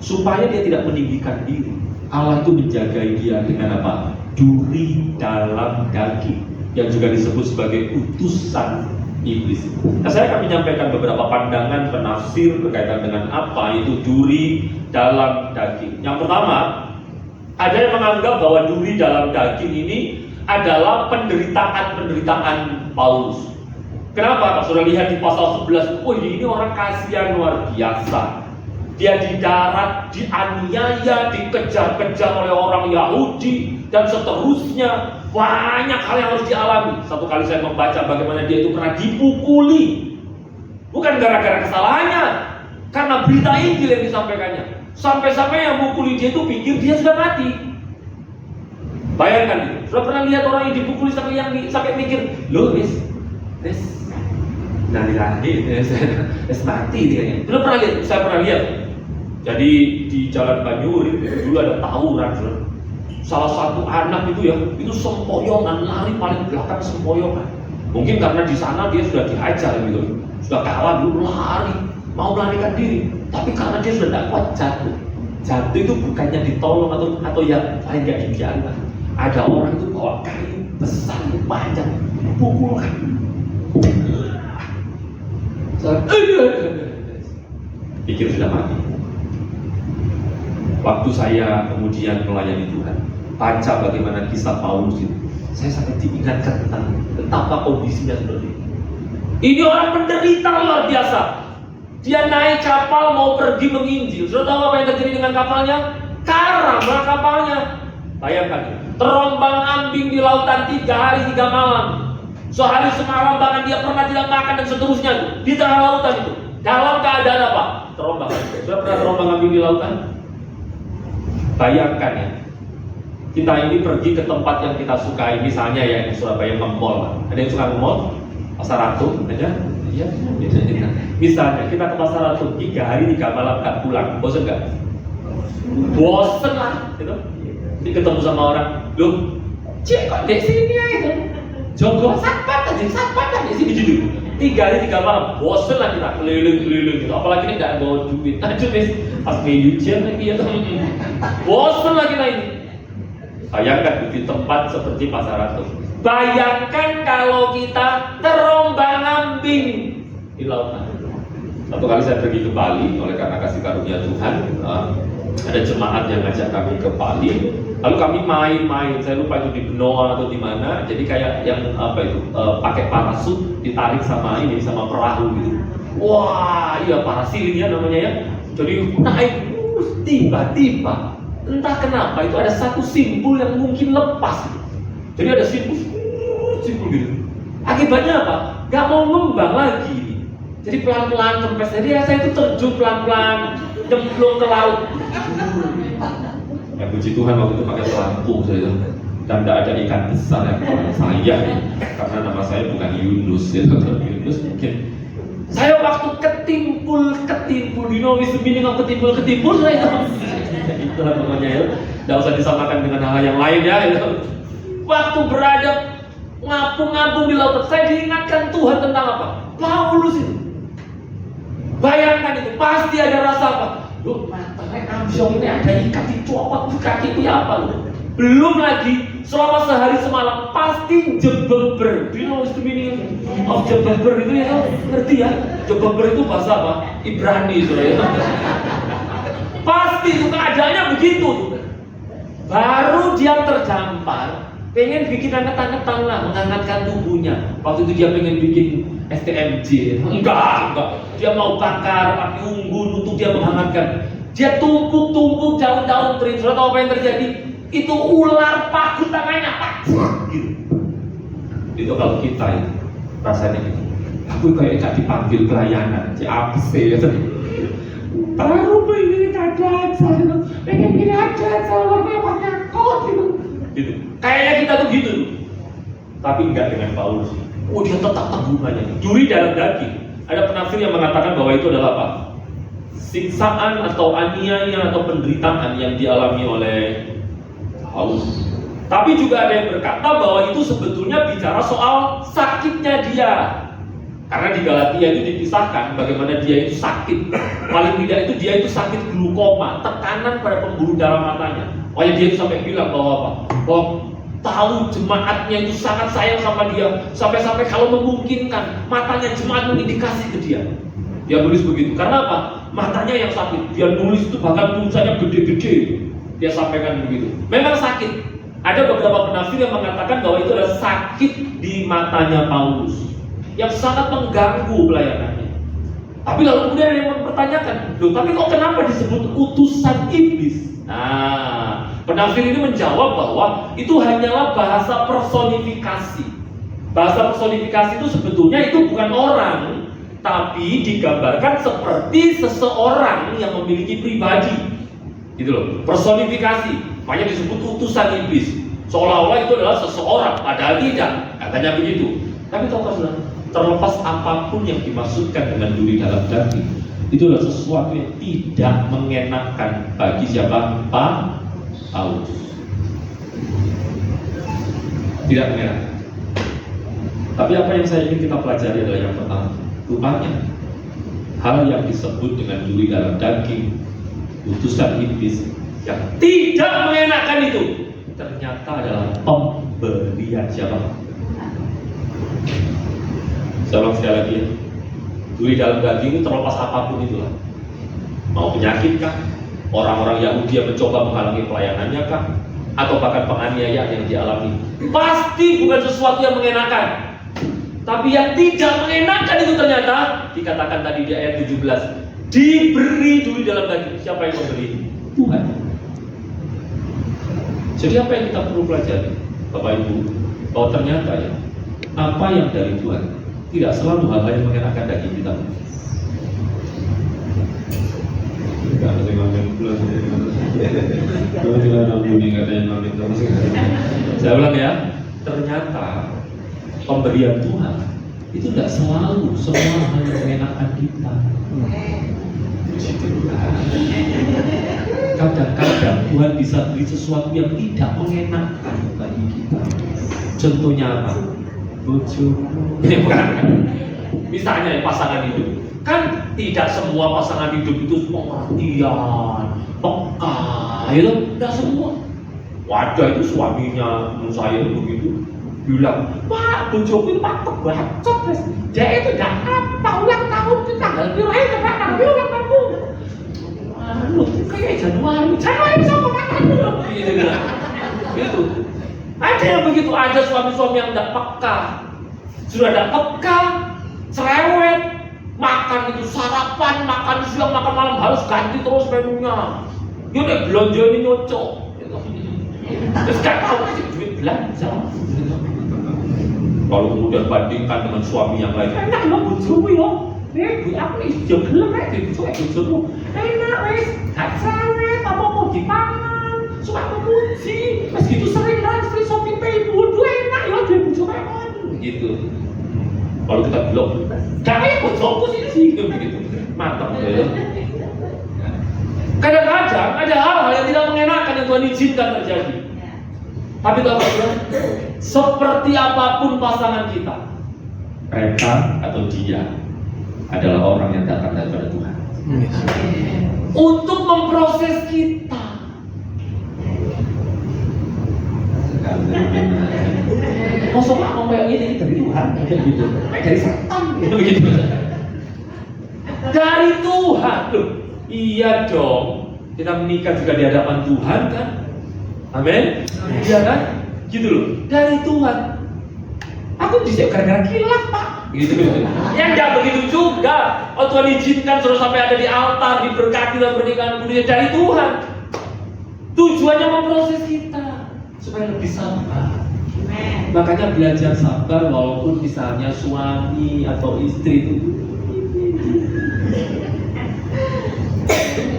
supaya dia tidak meninggikan diri, Allah itu menjagai dia dengan apa? Duri dalam daging, yang juga disebut sebagai utusan iblis. Nah, saya akan menyampaikan beberapa pandangan penafsir berkaitan dengan apa itu duri dalam daging. Yang pertama, ada yang menganggap bahwa duri dalam daging ini adalah penderitaan Paulus. Kenapa? Kalau sudah lihat di pasal 11, ini orang kasihan luar biasa. Dia di darat, dianiaya, dikejar-kejar oleh orang Yahudi, dan seterusnya. Banyak hal yang harus dialami. Satu kali saya membaca bagaimana dia itu pernah dipukuli. Bukan gara-gara kesalahannya, karena berita Injil yang disampaikannya. Sampai-sampai yang mukuli dia itu pikir dia sudah mati. Bayangkan itu. Sudah pernah lihat orang yang dipukuli sampai mikir, loh, nanti mati dia. Sudah pernah lihat? Saya pernah lihat. Jadi di Jalan Banyurit dulu ada tawuran. Salah satu anak itu itu sempoyongan, lari paling belakang sempoyongan. Mungkin karena di sana dia sudah dihajar gitu, sudah kalah dulu, lari, mau melarikan diri. Tapi karena dia sudah tidak kuat, jatuh itu bukannya ditolong atau yang lain nggak dibiarkan. Ada orang itu bawa kayu besar panjang, pukulkan. Pikir sudah mati. Waktu saya kemudian melayani Tuhan, baca bagaimana kisah Paulus itu, saya sangat diingatkan tentang betapa kondisinya seperti ini. Ini orang menderita luar biasa. Dia naik kapal mau pergi menginjil. Sudah tahu apa yang terjadi dengan kapalnya? Karamlah kapalnya. Bayangkan, terombang ambing di lautan 3 hari 3 malam. Sehari semalam bahkan dia pernah tidak makan dan seterusnya di tengah lautan itu. Dalam keadaan apa? Terombang. Sudah pernah terombang ambing di lautan? Bayangkan ya, kita ini pergi ke tempat yang kita sukai, misalnya ya di Surabaya ke mall. Ada yang suka ke mall? Pasar Ratu, ada? Iya, biasanya. Misalnya kita ke Pasar Ratu 3 hari 3 malam nggak pulang, bosan nggak? Bosan lah, gitu. Jadi ketemu sama orang, loh, cek kok di sini aja, jogo satpat aja di sini gitu. 3 hari 3 malam, bosan lah kita keliling gitu. Apalagi ini nggak bawa duit, pas ujian lagi ya, bosan lah kita ini. Bayangkan di tempat seperti Pasar Ratu. Bayangkan kalau kita terombang-ambing di lautan. Satu kali saya pergi ke Bali, oleh karena kasih karunia Tuhan, ada jemaat yang ngajak kami ke Bali. Lalu kami main-main, saya lupa itu di Benoa atau di mana. Jadi kayak yang pakai parasut, ditarik sama perahu gitu. Wah, iya parasailing ya namanya ya. Jadi naik, tiba-tiba entah kenapa itu ada satu simpul yang mungkin lepas. Jadi ada simpul gitu. Akibatnya apa? Gak mau ngembang lagi. Jadi pelan-pelan kempes. Jadi saya itu terjun pelan-pelan, nyemplung ke laut. Ya puji Tuhan waktu itu pakai pelampung saya itu. Dan tidak ada ikan besar yang kalau saya, karena nama saya bukan Yunus ya. Yunus mungkin. Saya waktu ketimpul you know what's the meaning of ketimpul saya. Itulah pokoknya ya. Tidak usah disamakan dengan hal yang lain ya. Waktu berada ngapung-ngapung di laut, saya diingatkan Tuhan tentang apa? Paulus itu. Bayangkan itu, pasti ada rasa apa? Loh, materai amsyong ini ada ikat dicopot kaki itu ya apa? Belum lagi selama sehari semalam pasti jebeber. You know what's the meaning? of Jebaber itu ya, ngerti ya? Jebaber itu bahasa apa? Ibrani itu ya. Pasti itu keadaannya begitu. Baru dia terdampar, pengen bikin anget-angetan lah, menghangatkan tubuhnya. Waktu itu dia pengen bikin STMJ. Enggak. Dia mau bakar api unggun untuk dia menghangatkan. Dia tumpuk daun-daun teri. Sudah tahu apa yang terjadi? Itu ular paku tangannya, Pak. Gitu. Itu kalau kita ya, rasanya gitu. Aku kayak gak dipanggil pelayanan, apa sih? Baru pengen ada, pengen ada, soalnya banyak kok gitu. Kayaknya kita tuh gitu. Tapi enggak dengan Paulus. Oh, dia tetap tanggungannya. Duri dalam daging. Ada penafsir yang mengatakan bahwa itu adalah apa? Siksaan atau aniaya atau penderitaan yang dialami oleh Paulus. Tapi juga ada yang berkata bahwa itu sebetulnya bicara soal sakitnya dia. Karena di Galatia itu dipisahkan bagaimana dia itu sakit. Paling tidak itu dia itu sakit glukoma, tekanan pada pembuluh darah matanya. Makanya dia itu sampai bilang bahwa apa? Bahwa tahu jemaatnya itu sangat sayang sama dia. Sampai-sampai kalau memungkinkan matanya jemaat mengindikasi ke dia. Dia nulis begitu. Karena apa? Matanya yang sakit. Dia nulis itu bahkan tulisannya gede-gede. Dia sampaikan begitu. Memang sakit. Ada beberapa penafsir yang mengatakan bahwa itu adalah sakit di matanya Paulus yang sangat mengganggu pelayanannya. Tapi lalu kemudian ada yang mempertanyakan, loh tapi kok kenapa disebut utusan iblis? Nah, penafsir ini menjawab bahwa itu hanyalah bahasa personifikasi. Bahasa personifikasi itu sebetulnya itu bukan orang, tapi digambarkan seperti seseorang yang memiliki pribadi. Gitu loh, personifikasi. Makanya disebut utusan iblis. Seolah-olah itu adalah seseorang, padahal tidak. Katanya begitu. Tapi tahu saudara, terlepas apapun yang dimaksudkan dengan duri dalam daging, itu adalah sesuatu yang tidak mengenakan bagi siapa? Paulus. Tidak mengenakan. Tapi apa yang saya ingin kita pelajari adalah yang pertama, rupanya hal yang disebut dengan duri dalam daging, utusan iblis yang tidak mengenakan itu ternyata adalah pemberian siapa? Saya ulang sekali lagi ya, duri dalam daging itu terlepas apapun itulah. Mau penyakit kah? Orang-orang Yahudi yang mencoba menghalangi pelayanannya kah? Atau bahkan penganiayaan yang dialami? Pasti bukan sesuatu yang mengenakan. Tapi yang tidak mengenakan itu ternyata dikatakan tadi di ayat 17, diberi duri dalam daging. Siapa yang memberi? Tuhan. Jadi apa yang kita perlu pelajari, Bapak Ibu? Bahwa ternyata ya, apa yang dari Tuhan tidak selalu hal-hal yang mengenakan daging kita. Saya ulang ya, ternyata pemberian Tuhan itu tidak selalu semua hal yang mengenakan kita. Kadang-kadang Tuhan bisa beri sesuatu yang tidak mengenakan bagi kita. Contohnya apa? Bojoku. Ini bukan. Misalnya pasangan hidup. Kan tidak semua pasangan hidup itu pengertian, peka, itu tidak semua. Wadah itu suaminya menurut saya begitu bilang, Pak, bojoku patok bacot, dia itu tidak apa ulang tahun itu tanggal berapa Pak, ulang tahun. Lu kayak Januari sama makan gitu. Ada yang begitu, ada suami-suami yang tidak peka. Sudah tidak peka, cerewet, makan itu sarapan, makan siang, makan malam harus ganti terus menunya. Dia udah belanja ini nyocok. Terus gak tahu kasih duit belanja. Lalu kemudian bandingkan dengan suami yang lain. Enak lo bojomu ya. Bu aku nih jogelem aja bojomu. Enak wis, gak cerewet, apa-apa dipangan, suka memuji. Mas gitu sering free shopping pay bodoh enak ya dia bojo kayak gitu. Kalau kita blok, gak bojoku sih begitu. Mantap ya. Kadang-kadang ada hal-hal yang tidak mengenakan yang Tuhan izinkan terjadi. Tapi tahu seperti apapun pasangan kita, mereka atau dia adalah orang yang datang daripada Tuhan untuk memproses kita. Tuhan. Kosong ngomong kayak gini dari Tuhan, gitu. Dari setan, gitu begitu. Dari Tuhan, loh. Iya dong. Kita menikah juga di hadapan Tuhan kan? Amin. Iya kan? Gitu loh. Dari Tuhan. Aku bisa gara-gara kilaf, Pak. Gitu. Ya enggak begitu juga. Oh, Tuhan izinkan terus sampai ada di altar, diberkati dalam pernikahan dunia dari Tuhan. Tujuannya memproses kita supaya lebih sabar. Makanya belajar sabar walaupun misalnya suami atau istri itu.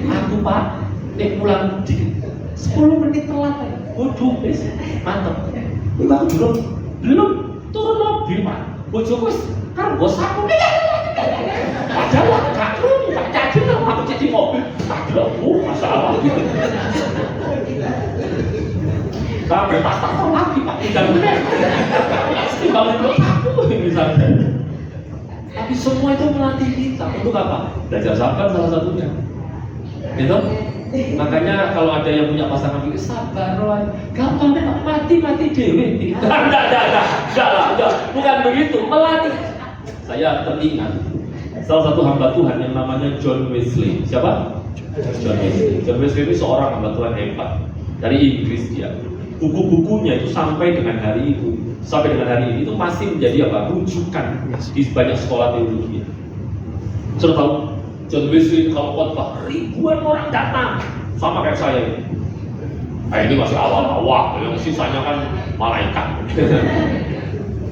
Aku Pak, pulang dikit 10 menit telat ya. Waduh, mantap. Itu aku belum turun mobil Pak. Bojoku kan bos aku padahal gak jadi kalau aku jadi mobil padahal masalah gitu. Tapi pas tak lagi Pak tinggal tinggal aku misalnya. Tapi semua itu melatih kita untuk apa? Belajar sabar salah satunya. Gitu? Makanya kalau ada yang punya pasangan itu sabar lah, gampang mati dewe. Enggak, bukan begitu, melatih. Saya teringat salah satu hamba Tuhan yang namanya John Wesley. Siapa? John Wesley. John Wesley itu seorang hamba Tuhan hebat dari Inggris dia. Buku-bukunya itu sampai dengan hari ini itu masih menjadi apa? Rujukan di banyak sekolah teologi. Sudah tahu? John Wesley kalau khotbah ribuan orang datang, sama kayak saya ini. Ini masih awal-awal, yang sisanya kan malaikat.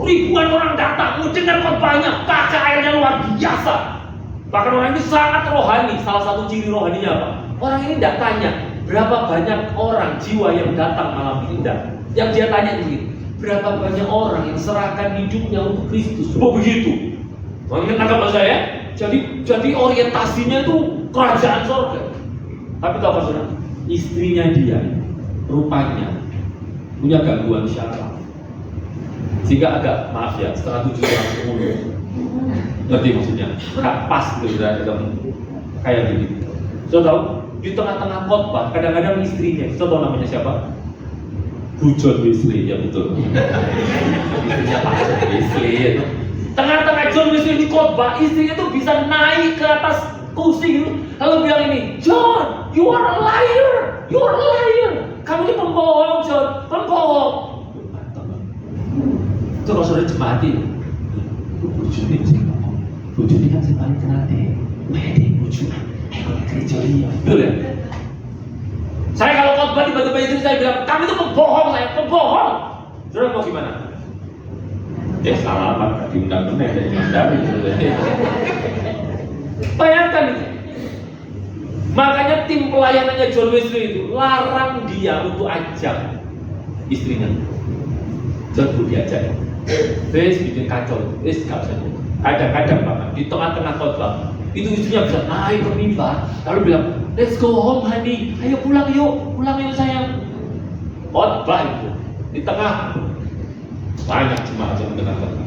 Ribuan orang datang, mau dengar khotbahnya, KKR-nya luar biasa. Bahkan orang ini sangat rohani. Salah satu ciri rohaninya apa? Orang ini tidak tanya berapa banyak orang jiwa yang datang malam ini, tidak. Yang dia tanya ini, berapa banyak orang yang serahkan hidupnya untuk Kristus. Oh begitu. Menangkap saya? Jadi orientasinya itu kerajaan surga. Tapi tahu apa saudara? Istrinya dia rupanya punya gangguan syaraf, sehingga agak maaf ya setengah 7 orang umur. Ngerti maksudnya? Gak pas gitu kayak begitu. Sudah tahu? Di tengah-tengah khotbah kadang-kadang istrinya, sudah tahu namanya siapa? Bu John Wesley, ya betul. Istrinya Pak John Wesley itu. Tengah-tengah John Wesley di khotbah, istrinya tuh bisa naik ke atas kursi gitu, lalu bilang ini, John, you are a liar, you are a liar. Kamu ini pembohong, John, pembohong. Itu kalau saudara jemati, Buju ini kan saya paling kenal deh, Mede Buju, kalau gereja dia, betul ya? Saya kalau khotbah tiba-tiba istri saya bilang, kamu itu pembohong, saya pembohong. Saudara mau gimana? Salaman diundang benar dari Mandarin. Bayangkan itu. Makanya tim pelayanannya John Wesley itu larang dia untuk ajak istrinya. John pun diajak. Wes bikin kacau, wes gak usah. Kadang-kadang bahkan di tengah-tengah khotbah itu istrinya bisa naik ke mimbar, lalu bilang, let's go home honey, ayo pulang yuk sayang. Khotbah itu di tengah banyak jemaat yang dengar khotbah.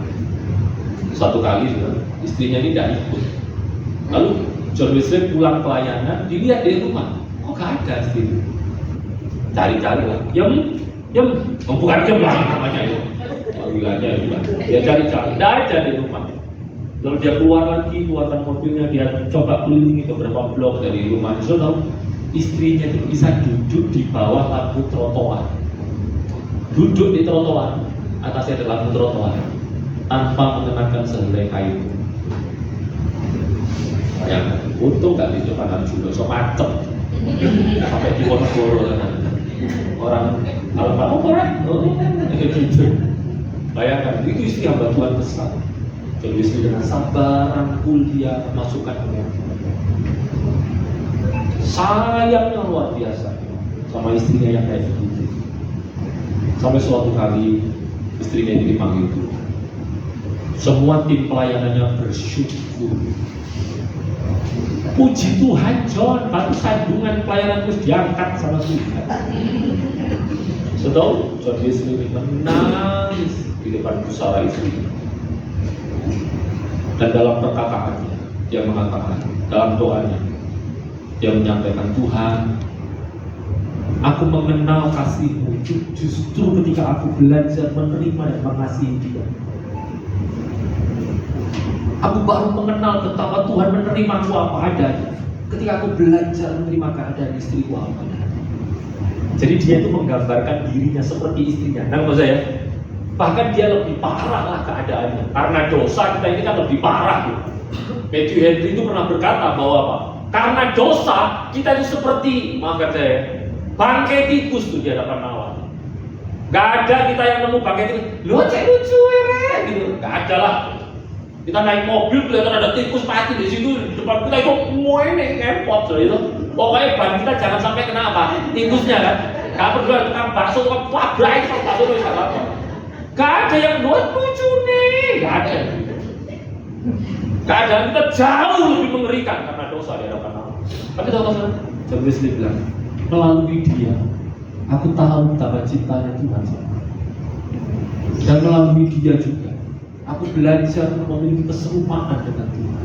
Suatu kali istrinya ini tidak ikut. Lalu John Wesley pulang pelayanan, dilihat di rumah, kok gak ada istri. Cari-cari lah, bukan lah namanya itu. Panggilannya juga. Dia cari-cari, dari rumah. Lalu dia keluarkan mobilnya, dia coba kelilingi beberapa blok dari rumah. So tahu istrinya itu bisa duduk di bawah lampu trotoar. Duduk di trotoar. Atasnya ada lampu trotoar tanpa mengenakan sehelai kain. Yang untung nggak di depan juga, so macet sampai di Wonosobo orang alamat orang gitu. Bayangkan itu istri hamba Tuhan besar. Jadi istri dengan sabar, rangkul dia, masukkan dia. Sayangnya luar biasa sama istrinya yang kayak begitu. Sampai suatu kali istrinya ini dipanggil Tuhan. Semua tim pelayanannya bersyukur. Puji Tuhan, John, baru sambungan pelayanan terus diangkat sama Tuhan. Setelah John Wesley menangis di depan pusara istri. Dan dalam perkataannya, dia mengatakan, dalam doanya, dia menyampaikan, Tuhan, Aku mengenal kasih-Mu justru ketika aku belajar menerima dan mengasihi dia. Aku baru mengenal betapa Tuhan menerimaku apa adanya ketika aku belajar menerima keadaan istriku apa adanya. Jadi dia itu menggambarkan dirinya seperti istrinya. Nah, maksud saya, bahkan dia lebih parah lah keadaannya. Karena dosa kita ini kan lebih parah gitu. Matthew Henry itu pernah berkata bahwa apa? Karena dosa kita itu seperti, maafkan saya, bangkai tikus tuh di hadapan Allah. Gak ada kita yang nemu bangkai tikus. Lucu gitu. Gak ada lah. Kita naik mobil kelihatan ada tikus mati di situ di depan kita, itu ini ngempot itu. Pokoknya ban kita jangan sampai kena apa? Tikusnya kan. Gak perlu ada tukang bakso, tukang pabrai, tukang bakso itu gak apa. Gak ada yang lucu nih. Gak ada. Keadaan kita jauh lebih mengerikan karena dosa di hadapan Allah. Tapi tahu-tahu John Wesley bilang, melalui dia aku tahu betapa cintanya Tuhan sama aku. Dan melalui dia juga aku belajar memiliki keserupaan dengan Tuhan.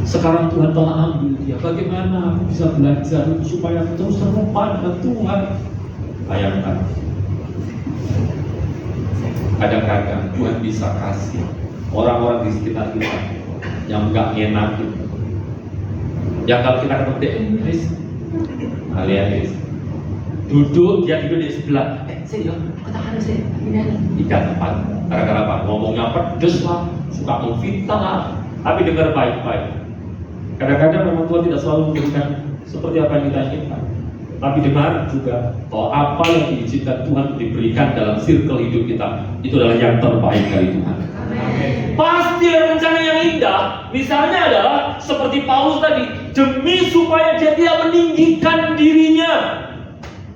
Sekarang Tuhan telah ambil dia. Bagaimana aku bisa belajar supaya aku terus serupa dengan Tuhan? Bayangkan, kadang-kadang Tuhan bisa kasih orang-orang di sekitar kita yang enggak ngenakin, yang kalau kita ketemu alias duduk, dia duduk di sebelah, saya katakan saya ini tidak tepat. Gara-gara apa? Ngomongnya pedes lah, suka memfitnah lah, tapi dengar baik-baik. Kadang-kadang memang Tuhan tidak selalu memberikan seperti apa yang kita inginkan, tapi dengar juga bahwa apa yang diizinkan Tuhan diberikan dalam circle hidup kita itu adalah yang terbaik dari Tuhan. Pasti ada rencana yang indah. Misalnya adalah seperti Paulus tadi, demi supaya dia tidak meninggikan dirinya,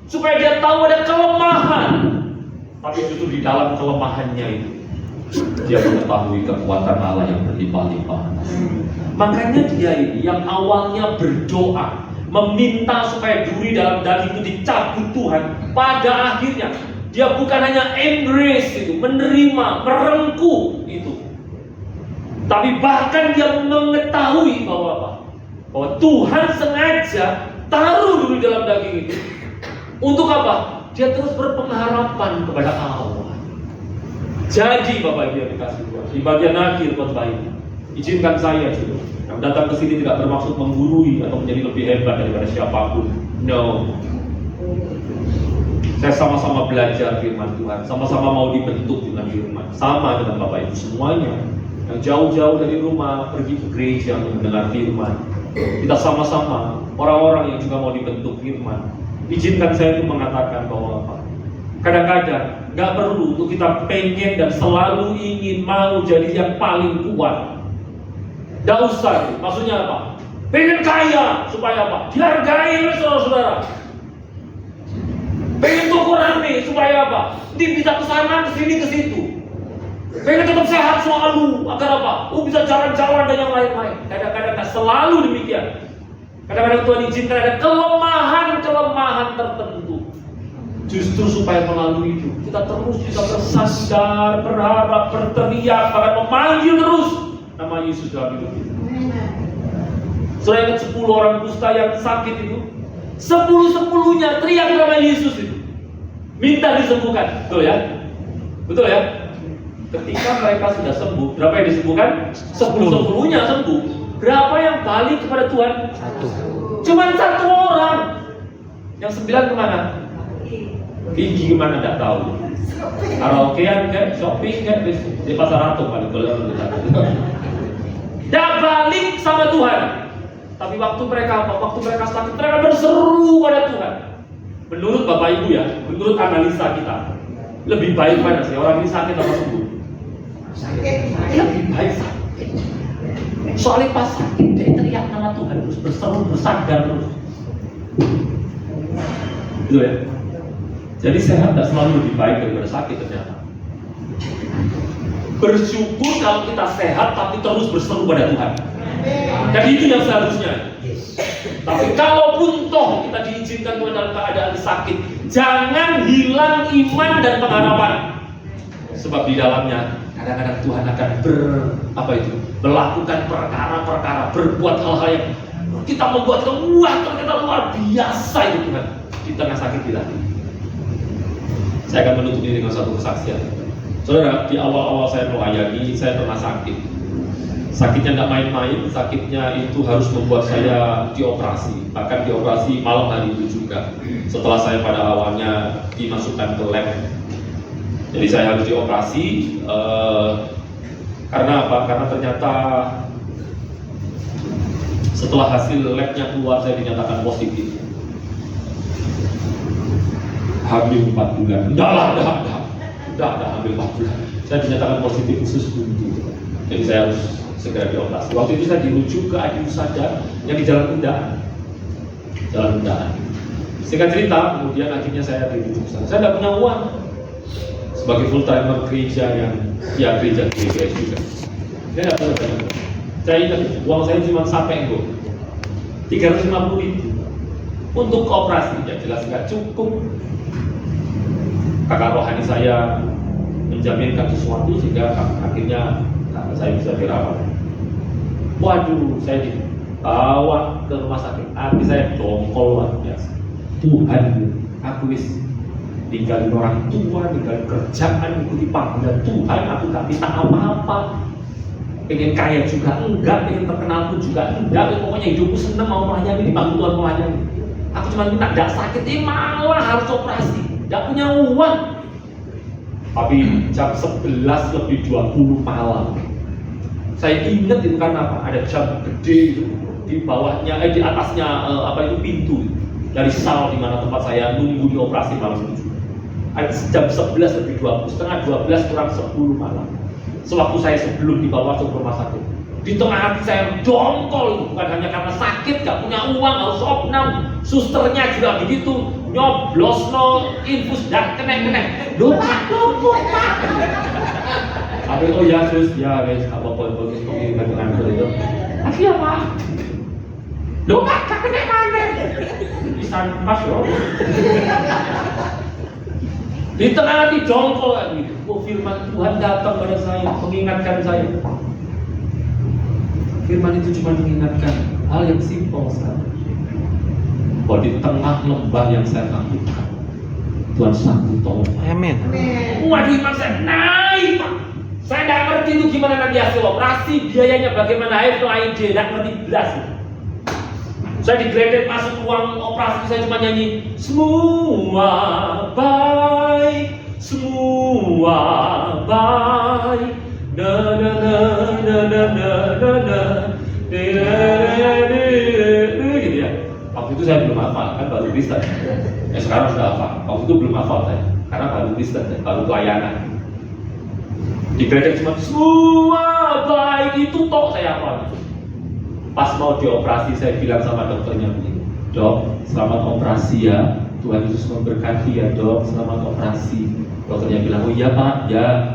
supaya dia tahu ada kelemahan, tapi justru di dalam kelemahannya itu dia mengetahui kekuatan Allah yang berlimpah-limpah. Makanya dia ini yang awalnya berdoa meminta supaya duri dalam daging itu dicabut Tuhan, pada akhirnya dia bukan hanya embrace itu, menerima, merengkuh itu, tapi bahkan dia mengetahui bahwa apa? Bahwa Tuhan sengaja taruh duri dalam daging itu untuk apa? Dia terus berpengharapan kepada Allah. Jadi Bapak Ibu yang dikasih Tuhan, di bagian akhir khotbah ini, izinkan saya juga yang datang ke sini tidak bermaksud menggurui atau menjadi lebih hebat daripada siapapun. No. Saya sama-sama belajar firman Tuhan, sama-sama mau dibentuk dengan firman, sama dengan Bapak Ibu semuanya yang jauh-jauh dari rumah pergi ke gereja mendengar firman. Kita sama-sama orang-orang yang juga mau dibentuk firman. Izinkan saya itu mengatakan bahwa apa? Kadang-kadang nggak perlu untuk kita pengen dan selalu ingin mau jadi yang paling kuat. Nggak usah, maksudnya apa? Pengen kaya supaya apa? Dihargai oleh saudara-saudara. Pengen toko rame supaya apa? Dia bisa kesana, kesini, ke situ. Pengen tetap sehat selalu agar apa? Bisa jalan-jalan dan yang lain-lain. Kadang-kadang tak selalu demikian. Kadang-kadang Tuhan izinkan ada kelemahan-kelemahan tertentu, justru supaya melalui itu kita terus bisa bersandar, berharap, berteriak, bahkan memanggil terus nama Yesus dalam hidup kita. Saudara ingat 10 orang kusta yang sakit itu? 10-10-nya teriak nama Yesus itu, minta disembuhkan, betul ya? Betul ya? Ketika mereka sudah sembuh, berapa yang disembuhkan? 10-10-nya sembuh. Berapa yang balik kepada Tuhan? 1. Cuma 1 orang. Yang 9 kemana? Gigi kemana? Tidak tahu. Karaokean kan, shopping kan, di pasar ratu paling boleh. Tidak balik sama Tuhan. Tapi waktu mereka sakit, mereka berseru pada Tuhan. Menurut Bapak Ibu ya, menurut analisa kita, lebih baik mana sih orang ini sakit atau sembuh? Sakit. Lebih baik sakit. Soalnya pas sakit dia teriak nama Tuhan terus, berseru, bersadar terus. Gitu ya. Jadi sehat tidak selalu lebih baik daripada sakit ternyata. Bersyukur kalau kita sehat tapi terus berseru pada Tuhan. Dan itu yang seharusnya. Tapi kalaupun toh kita diizinkan Tuhan dalam keadaan sakit, jangan hilang iman dan pengharapan. Sebab di dalamnya kadang-kadang Tuhan akan melakukan perkara-perkara, berbuat hal-hal yang kita membuat wah ternyata luar biasa itu Tuhan. di tengah sakit di hati. Saya akan menutup ini dengan satu kesaksian. Saudara, di awal-awal saya melayani, saya pernah sakit. Sakitnya nggak main-main, sakitnya itu harus membuat saya dioperasi. Bahkan dioperasi malam hari itu juga. Setelah saya pada awalnya dimasukkan ke lab. Jadi saya harus dioperasi. Karena apa? Karena ternyata setelah hasil labnya keluar, saya dinyatakan positif. Hamil 4 bulan. Udah hamil 4 bulan. Saya dinyatakan positif usus buntu. Jadi saya harus segera dioperasi. Waktu itu saya dirujuk ke Adi Usada yang di Jalan Undaan. Singkat cerita, kemudian akhirnya saya dirujuk ke sana. Saya tidak punya uang sebagai full timer gereja gereja GBS juga. Saya tidak punya uang. Saya ingat uang saya cuma sampai 350.000 untuk operasi. Ya jelas nggak cukup. Kakak rohani saya menjaminkan sesuatu sehingga akhirnya saya bisa dirawat. Waduh, saya dibawa ke rumah sakit. Hati saya dongkol luar biasa. Tuhan, aku tinggalin orang tua, tinggalin kerjaan, ikuti panggilan Tuhan. Aku gak minta apa-apa. Pengen kaya juga enggak, pengen terkenal pun juga enggak. Pokoknya hidupku seneng mau melayani, dibantu Tuhan melayani. Aku cuma minta gak sakit, malah harus operasi. Gak punya uang. Tapi jam 11:20 malam, saya ingat itu karena apa? Ada jam gede itu di bawahnya, di atasnya pintu dari sal di mana tempat saya nunggu di operasi malam itu. Ada jam 11:20, setengah 12 kurang 10 malam. Sewaktu saya sebelum dibawa ke rumah sakit, di tengah hati saya dongkol, bukan hanya karena sakit, gak punya uang, harus opnam. Susternya juga begitu, nyoblos infus dan kena. Loh pak. Tapi oh ya sus, ya guys, apa-apa bagus kok ini ngantor itu. Akhirnya pak, loh pak, gak kena mana? Bisa pas loh. Di tengah hati jongkol kan gitu. Oh, firman Tuhan datang pada saya, mengingatkan saya. Firman itu cuma mengingatkan hal yang simpel sekali. Bahwa di tengah lembah yang saya takutkan, Tuhan sanggup tolong. Amin. Waduh, iman saya naik pak. Saya tidak ngerti itu gimana nanti hasil operasi, biayanya bagaimana, AID, tidak ngerti belas. Saya digeledet masuk ruang operasi, saya cuma nyanyi semua baik, semua baik, gitu ya. Waktu itu saya belum hafal, kan baru Kristen. Sekarang sudah hafal. Waktu itu belum hafal saya, karena baru Kristen, baru pelayanan. Digeledet cuma semua baik, itu tok saya hafal. Pas mau dioperasi saya bilang sama dokternya begini, dok, selamat operasi ya, Tuhan Yesus memberkati ya dok, selamat operasi. Dokternya bilang, oh iya pak, ya.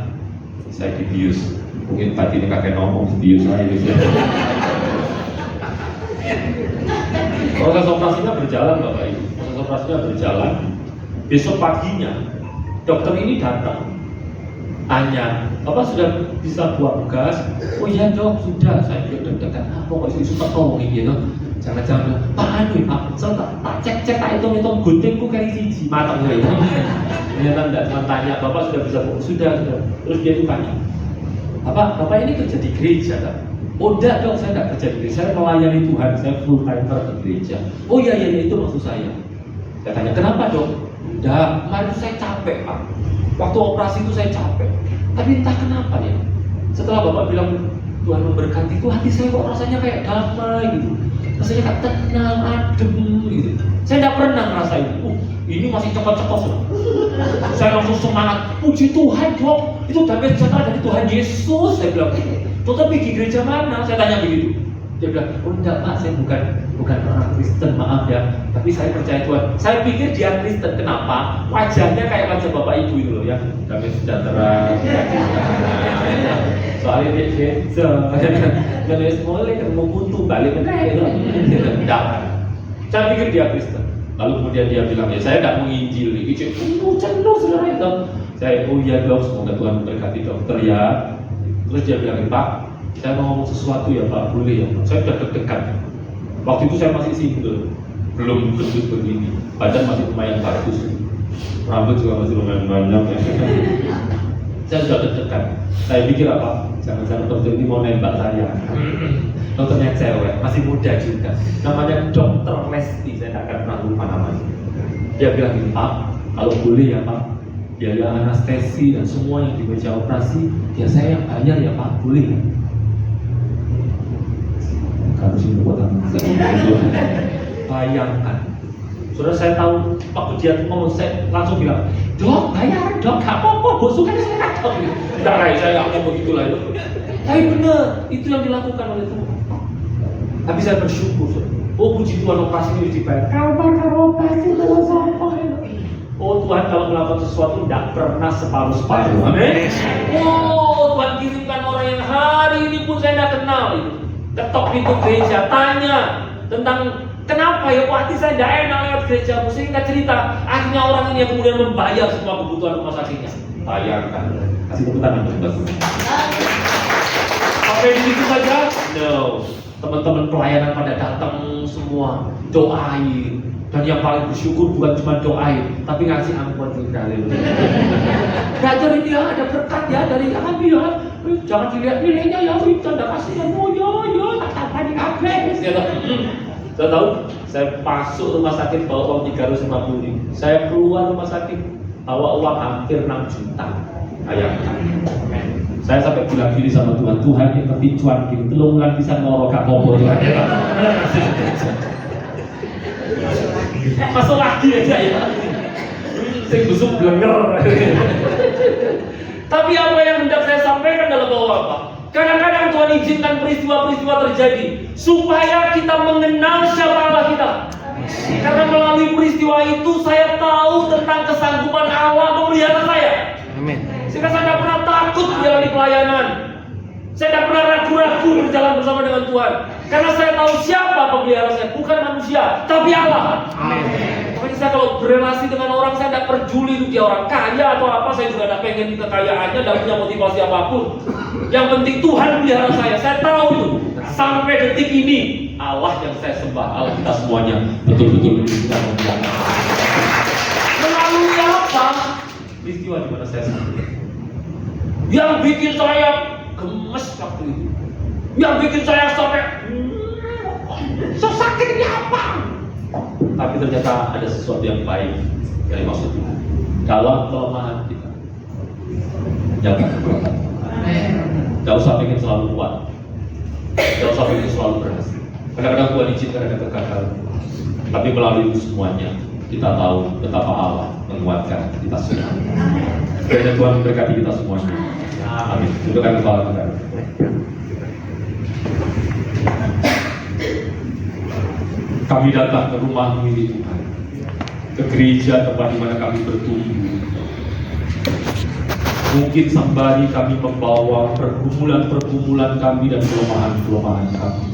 Saya dibius, mungkin tadi ini kakek ngomong, dibius saya gitu. Proses operasinya berjalan bapak ibu, proses operasinya berjalan. Besok paginya dokter ini datang, tanya, Bapak sudah bisa buang gas? Oh iya dok, sudah. Saya juga deg-degan, kok isu tak ngomongin gitu. Jangan-jangan, Pak anu Pak, saya tak cek tak hitung-hitung guntingku kayak siji matang gitu. Ternyata enggak, cuma tanya, Bapak sudah bisa buang? Sudah. Terus dia tuh tanya, Bapak ini kerja di gereja kan? Oh enggak dok, saya enggak kerja di gereja, saya melayani Tuhan, saya full timer di gereja. Oh iya, itu maksud saya. Saya tanya, kenapa dok? Enggak, kemarin saya capek Pak. Waktu operasi itu saya capek. Tapi entah kenapa ya, setelah Bapak bilang Tuhan memberkati itu, hati saya kok rasanya kayak damai gitu. Rasanya kayak tenang, adem gitu. Saya tidak pernah ngerasain, ini masih cepat-cepat. Saya langsung semangat, puji Tuhan dok, itu damai sejahtera dari Tuhan Yesus. Saya bilang, dokter pergi gereja mana? Saya tanya begitu. Dia bilang, oh enggak pak, saya bukan orang Kristen, maaf ya. Tapi saya percaya Tuhan. Saya pikir dia Kristen, kenapa? Wajahnya kayak wajah bapak ibu itu loh ya. Damai sejahtera. Soalnya dia gereja. Kalau mulai ketemu kutu balik ke itu. Enggak. Saya pikir dia Kristen. Lalu kemudian dia bilang, ya saya tidak menginjil. Jenuh saudara itu. Saya, oh iya dok, semoga Tuhan memberkati dokter ya. Terus dia bilang, Pak, saya mau ngomong sesuatu ya Pak, boleh ya? Saya sudah deg-degan. Waktu itu saya masih single. belum gendut begini, badan masih lumayan bagus, rambut juga masih lumayan banyak ya. Saya sudah deg-degan. Saya pikir apa? Jangan-jangan dokter ini mau nembak saya. Dokternya cewek, masih muda juga. Namanya Dokter Lesti, saya tidak akan pernah lupa namanya. Dia bilang gini, Pak, kalau boleh ya Pak, biaya anestesi dan semua yang di meja operasi, ya saya yang bayar ya Pak, boleh ya? Harus ini buat bayangkan. Saudara, saya tahu waktu dia ngomong, saya langsung bilang, Dok, bayar dok, gak apa-apa, bosukan saya dok. Tidak kayak saya gak ngomong begitulah itu. Tapi benar, itu yang dilakukan oleh Tuhan. Tapi saya bersyukur, oh puji Tuhan, operasi ini dibayar. Kalau operasi itu sampai. Oh Tuhan, kalau melakukan sesuatu tidak pernah separuh-separuh. Amin. Oh Tuhan, kirimkan orang yang hari ini pun saya tidak kenal itu. Ketok pintu gereja, tanya tentang kenapa ya, hati saya tidak enak lewat gereja. Sehingga cerita, akhirnya orang ini yang kemudian membayar semua kebutuhan rumah sakitnya. Bayangkan, kasih tepuk tangan untuk Tuhan. Sampai di situ saja? No. Teman-teman pelayanan pada datang semua, doain. Dan yang paling bersyukur bukan cuma doain, tapi ngasih ampun juga. Belajar ini ya, ada berkat ya dari kami ya. Jangan dilihat nilainya ya, tanda kasih ya, tak panik habis. Saya tahu, saya masuk rumah sakit bawa uang 350.000. Saya keluar rumah sakit bawa uang hampir 6 juta. Bayangkan. Saya sampai bilang gini sama Tuhan, Tuhan yang ngerti cuan gini, telung bulan bisa ngorok gak apa-apa Tuhan. Masuk lagi aja ya. Sing busuk blenger. Tapi apa yang hendak saya sampaikan adalah bahwa apa? Kadang-kadang Tuhan izinkan peristiwa-peristiwa terjadi supaya kita mengenal siapa Allah kita. Karena melalui peristiwa itu saya tahu tentang kesanggupan Allah memelihara saya. Amin. Sehingga saya tidak pernah takut menjalani pelayanan. Saya tidak pernah ragu-ragu berjalan bersama dengan Tuhan. Karena saya tahu siapa pemelihara saya, bukan manusia, tapi Allah. Amin. Makanya saya kalau berrelasi dengan orang, saya tidak peduli dia orang kaya atau apa, saya juga tidak pengen kekayaannya, tidak punya motivasi apapun. Yang penting Tuhan melihara saya. Saya tahu itu. Sampai detik ini, Allah yang saya sembah, Allah kita semuanya betul-betul kita memelihara. Melalui apa? Peristiwa di mana saya sampai. Yang bikin saya gemes waktu itu, yang bikin saya sampai so sakit ini apa? Tapi ternyata ada sesuatu yang baik dari maksud Tuhan dalam kelemahan kita. Jangan kekuatan. Gak usah pengen selalu kuat, gak usah pengen selalu berhasil. Kadang-kadang Tuhan izinkan ada kegagalan, tapi melalui itu semuanya kita tahu betapa Allah menguatkan kita semua. Kiranya Tuhan memberkati kita semuanya. Amin. Tundukkan kepala kita. Kami datang ke rumah milik Tuhan, ke gereja tempat di mana kami bertumbuh. Mungkin sembari kami membawa pergumulan-pergumulan kami dan kelemahan-kelemahan kami.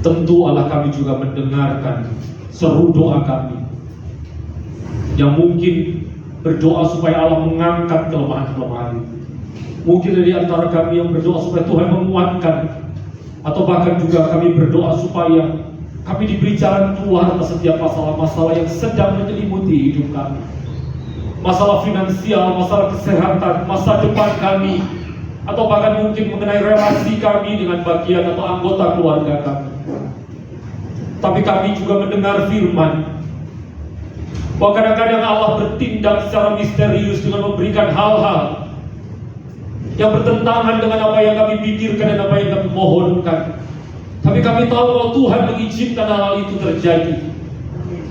Tentu Allah kami juga mendengarkan seru doa kami yang mungkin berdoa supaya Allah mengangkat kelemahan-kelemahan itu. Mungkin dari antara kami yang berdoa supaya Tuhan menguatkan, atau bahkan juga kami berdoa supaya kami diberi jalan keluar atas setiap masalah-masalah yang sedang menyelimuti hidup kami. Masalah finansial, masalah kesehatan, masa depan kami, atau bahkan mungkin mengenai relasi kami dengan bagian atau anggota keluarga kami. Tapi kami juga mendengar firman bahwa kadang-kadang Allah bertindak secara misterius dengan memberikan hal-hal yang bertentangan dengan apa yang kami pikirkan dan apa yang kami mohonkan. Tapi kami tahu kalau Tuhan mengizinkan hal-hal itu terjadi.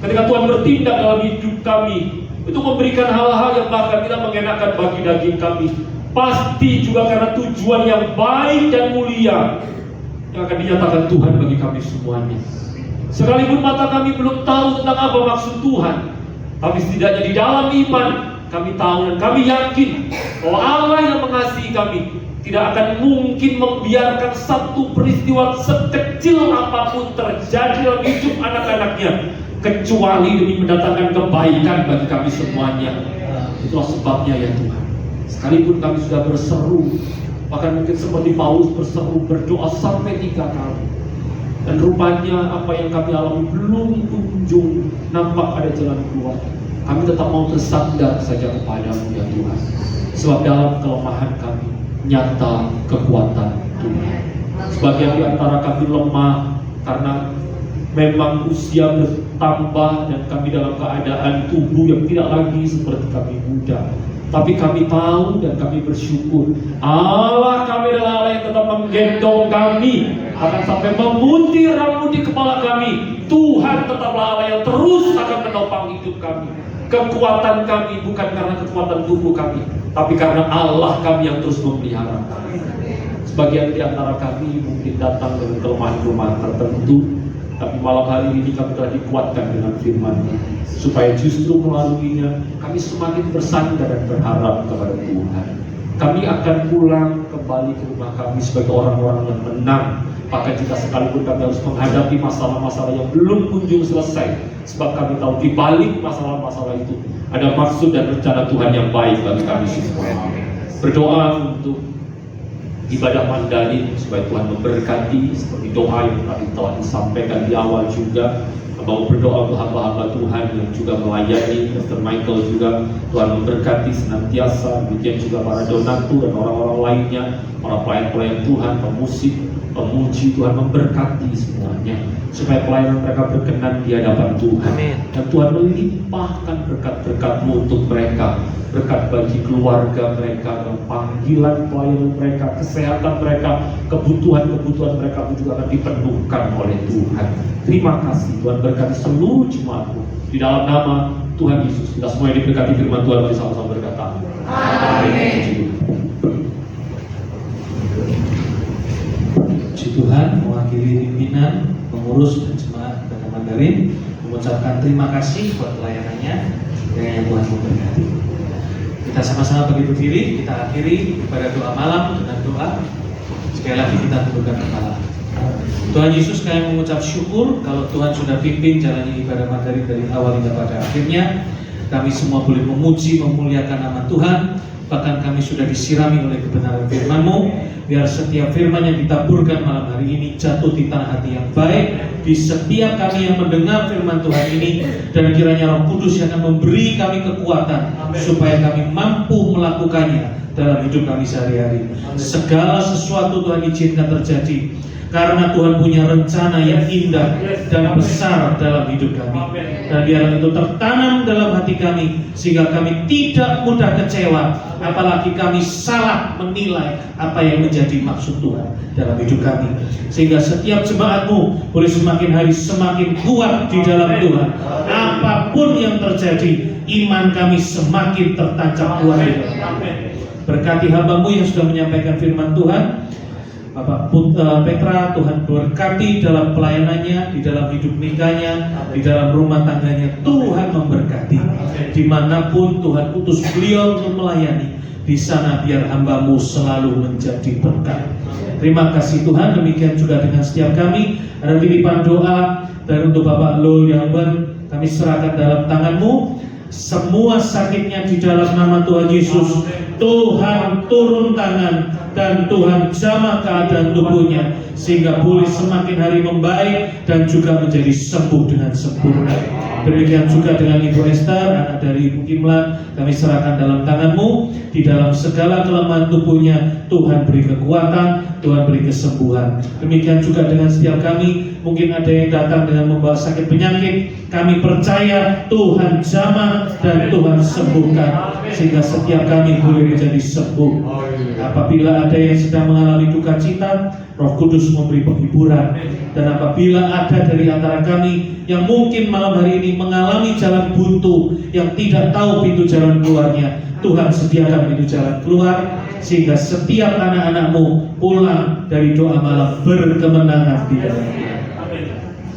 Ketika Tuhan bertindak dalam hidup kami, itu memberikan hal-hal yang bahkan tidak mengenakan bagi daging kami. Pasti juga karena tujuan yang baik dan mulia yang akan dinyatakan Tuhan bagi kami semuanya. Sekalipun mata kami belum tahu tentang apa maksud Tuhan, tapi setidaknya di dalam iman kami tahu dan kami yakin bahwa Allah yang mengasihi kami tidak akan mungkin membiarkan satu peristiwa sekecil apapun terjadi dalam hidup anak-anaknya kecuali demi mendatangkan kebaikan bagi kami semuanya. Itulah sebabnya ya Tuhan, sekalipun kami sudah berseru, bahkan mungkin seperti Paulus berseru berdoa sampai 3 kali, Dan rupanya apa yang kami alami belum kunjung nampak ada jalan keluar. Kami tetap mau bersandar saja kepadamu ya Tuhan. Sebab dalam kelemahan kami nyata kekuatan Tuhan. Sebagian di antara kami lemah karena memang usia bertambah dan kami dalam keadaan tubuh yang tidak lagi seperti kami muda. Tapi kami tahu dan kami bersyukur Allah kami adalah Allah yang tetap menggendong kami, akan sampai memuntir rambut di kepala kami. Tuhan tetaplah Allah yang terus akan menopang hidup kami. Kekuatan kami bukan karena kekuatan tubuh kami, tapi karena Allah kami yang terus memelihara kami. Sebagian di antara kami mungkin datang dengan kelemahan-kelemahan tertentu, tapi malam hari ini kami telah dikuatkan dengan firman, supaya justru melaluinya kami semakin bersandar dan berharap kepada Tuhan. Kami akan pulang kembali ke rumah kami sebagai orang-orang yang menang. Bahkan jika sekalipun kami harus menghadapi masalah-masalah yang belum kunjung selesai, sebab kami tahu di balik masalah-masalah itu ada maksud dan rencana Tuhan yang baik bagi kami semua. Berdoa untuk ibadah Mandarin supaya Tuhan memberkati, seperti doa yang tadi telah disampaikan di awal juga. Mau berdoa untuk hamba-hamba Tuhan yang juga melayani, Pastor Michael juga, Tuhan memberkati senantiasa. Demikian juga para donatur dan orang-orang lainnya, para pelayan-pelayan Tuhan, pemusik, pemuji, Tuhan memberkati semuanya, supaya pelayanan mereka berkenan di hadapan Tuhan. Amin. Dan Tuhan melimpahkan berkat-berkat-Mu untuk mereka, berkat bagi keluarga mereka, dan panggilan pelayanan mereka, kesehatan mereka, kebutuhan-kebutuhan mereka juga akan dipenuhkan oleh Tuhan. Terima kasih Tuhan, berkati seluruh jemaat-Mu. Di dalam nama Tuhan Yesus, kita semua yang diberkati firman Tuhan, mari sama-sama berkata amin. Puji Tuhan, mewakili pimpinan, pengurus dan jemaat Ibadah Mandarin mengucapkan terima kasih buat pelayanannya yang Tuhan memberkati. Kita sama-sama bagi berdiri, kita akhiri pada doa malam dengan doa. Sekali lagi kita tundukkan kepala. Tuhan Yesus, kami mengucap syukur kalau Tuhan sudah pimpin jalannya ibadah Mandarin dari awal hingga pada akhirnya. Kami semua boleh memuji, memuliakan nama Tuhan. Bahkan kami sudah disirami oleh kebenaran firman-Mu. Biar setiap firman yang ditaburkan malam hari ini jatuh di tanah hati yang baik di setiap kami yang mendengar firman Tuhan ini. Dan kiranya Roh Kudus yang akan memberi kami kekuatan supaya kami mampu melakukannya dalam hidup kami sehari-hari. Segala sesuatu Tuhan izinkan terjadi karena Tuhan punya rencana yang indah dan besar dalam hidup kami. Dan biarlah itu tertanam dalam hati kami sehingga kami tidak mudah kecewa, apalagi kami salah menilai apa yang menjadi maksud Tuhan dalam hidup kami. Sehingga setiap jemaat-Mu boleh semakin hari semakin kuat di dalam Tuhan. Apapun yang terjadi, iman kami semakin tertancap kuat di dalam Tuhan. Berkati hamba-Mu yang sudah menyampaikan firman Tuhan, Bapak Petra, Tuhan berkati dalam pelayanannya, di dalam hidup nikahnya, di dalam rumah tangganya. Tuhan memberkati. Dimanapun Tuhan utus beliau untuk melayani, di sana biar hamba-Mu selalu menjadi berkat. Terima kasih Tuhan. Demikian juga dengan setiap kami. Ada titipan doa dari untuk Bapak Lul Yangwen, kami serahkan dalam tangan-Mu. Semua sakitnya di dalam nama Tuhan Yesus, Tuhan turun tangan dan Tuhan jamah keadaan tubuhnya sehingga boleh semakin hari membaik dan juga menjadi sembuh dengan sempurna. Demikian juga dengan Ibu Esther, anak dari Ibu Kimlan, kami serahkan dalam tangan-Mu. Di dalam segala kelemahan tubuhnya, Tuhan beri kekuatan, Tuhan beri kesembuhan. Demikian juga dengan setiap kami, mungkin ada yang datang dengan membawa sakit penyakit, kami percaya Tuhan jamah dan Tuhan sembuhkan sehingga setiap kami boleh menjadi sembuh. Apabila ada yang sedang mengalami duka cita, Roh Kudus memberi penghiburan. Dan apabila ada dari antara kami yang mungkin malam hari ini mengalami jalan buntu, yang tidak tahu pintu jalan keluarnya, Tuhan sediakan pintu jalan keluar sehingga setiap anak-anak-Mu pulang dari doa malam berkemenangan di dalamnya.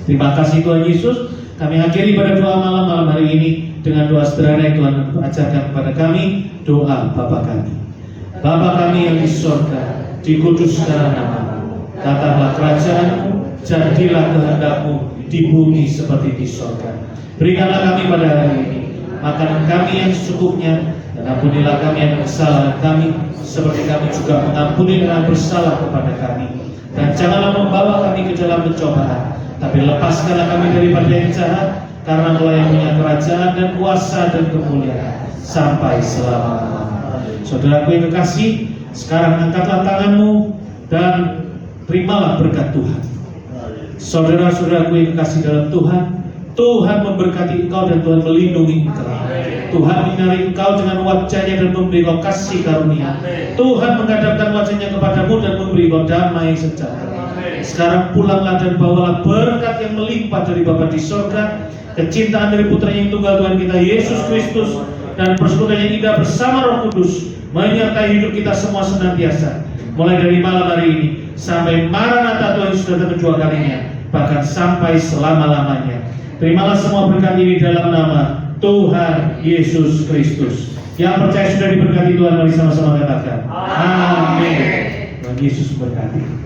Terima kasih Tuhan Yesus. Kami akhiri pada doa malam hari ini dengan doa sederhana yang Tuhan ajarkan kepada kami. Doa Bapa kami. Bapa kami yang di surga, dikuduskanlah nama-Mu, datanglah kerajaan-Mu, jadilah kehendak-Mu di bumi seperti di surga. Berikanlah kami pada hari ini makanan kami yang secukupnya, dan ampunilah kami yang kesalahan kami, seperti kami juga mengampuni dengan bersalah kepada kami. Dan janganlah membawa kami ke dalam pencobaan, tapi lepaskanlah kami daripada yang jahat, karena melayaninya kerajaan dan kuasa dan kemuliaan sampai selama-lamanya. Saudaraku yang kekasih, sekarang angkatlah tanganmu dan terimalah berkat Tuhan. Saudara-saudaraku yang kekasih dalam Tuhan, Tuhan memberkati engkau dan Tuhan melindungi engkau. Tuhan menyinari engkau dengan wajahnya dan memberi engkau kasih karunia. Tuhan menghadapkan wajahnya kepadamu dan memberi engkau damai sejahtera. Sekarang pulanglah dan bawalah berkat yang melimpah dari Bapa di surga, kecintaan dari Putra yang tunggal Tuhan kita Yesus Kristus, dan persekutuan yang indah bersama Roh Kudus menyertai hidup kita semua senantiasa, mulai dari malam hari ini sampai Maranatha Tuhan sudah datang kedua kalinya, bahkan sampai selama-lamanya. Terimalah semua berkat ini dalam nama Tuhan Yesus Kristus. Yang percaya sudah diberkati Tuhan, mari sama-sama katakan amin. Tuhan Yesus memberkati.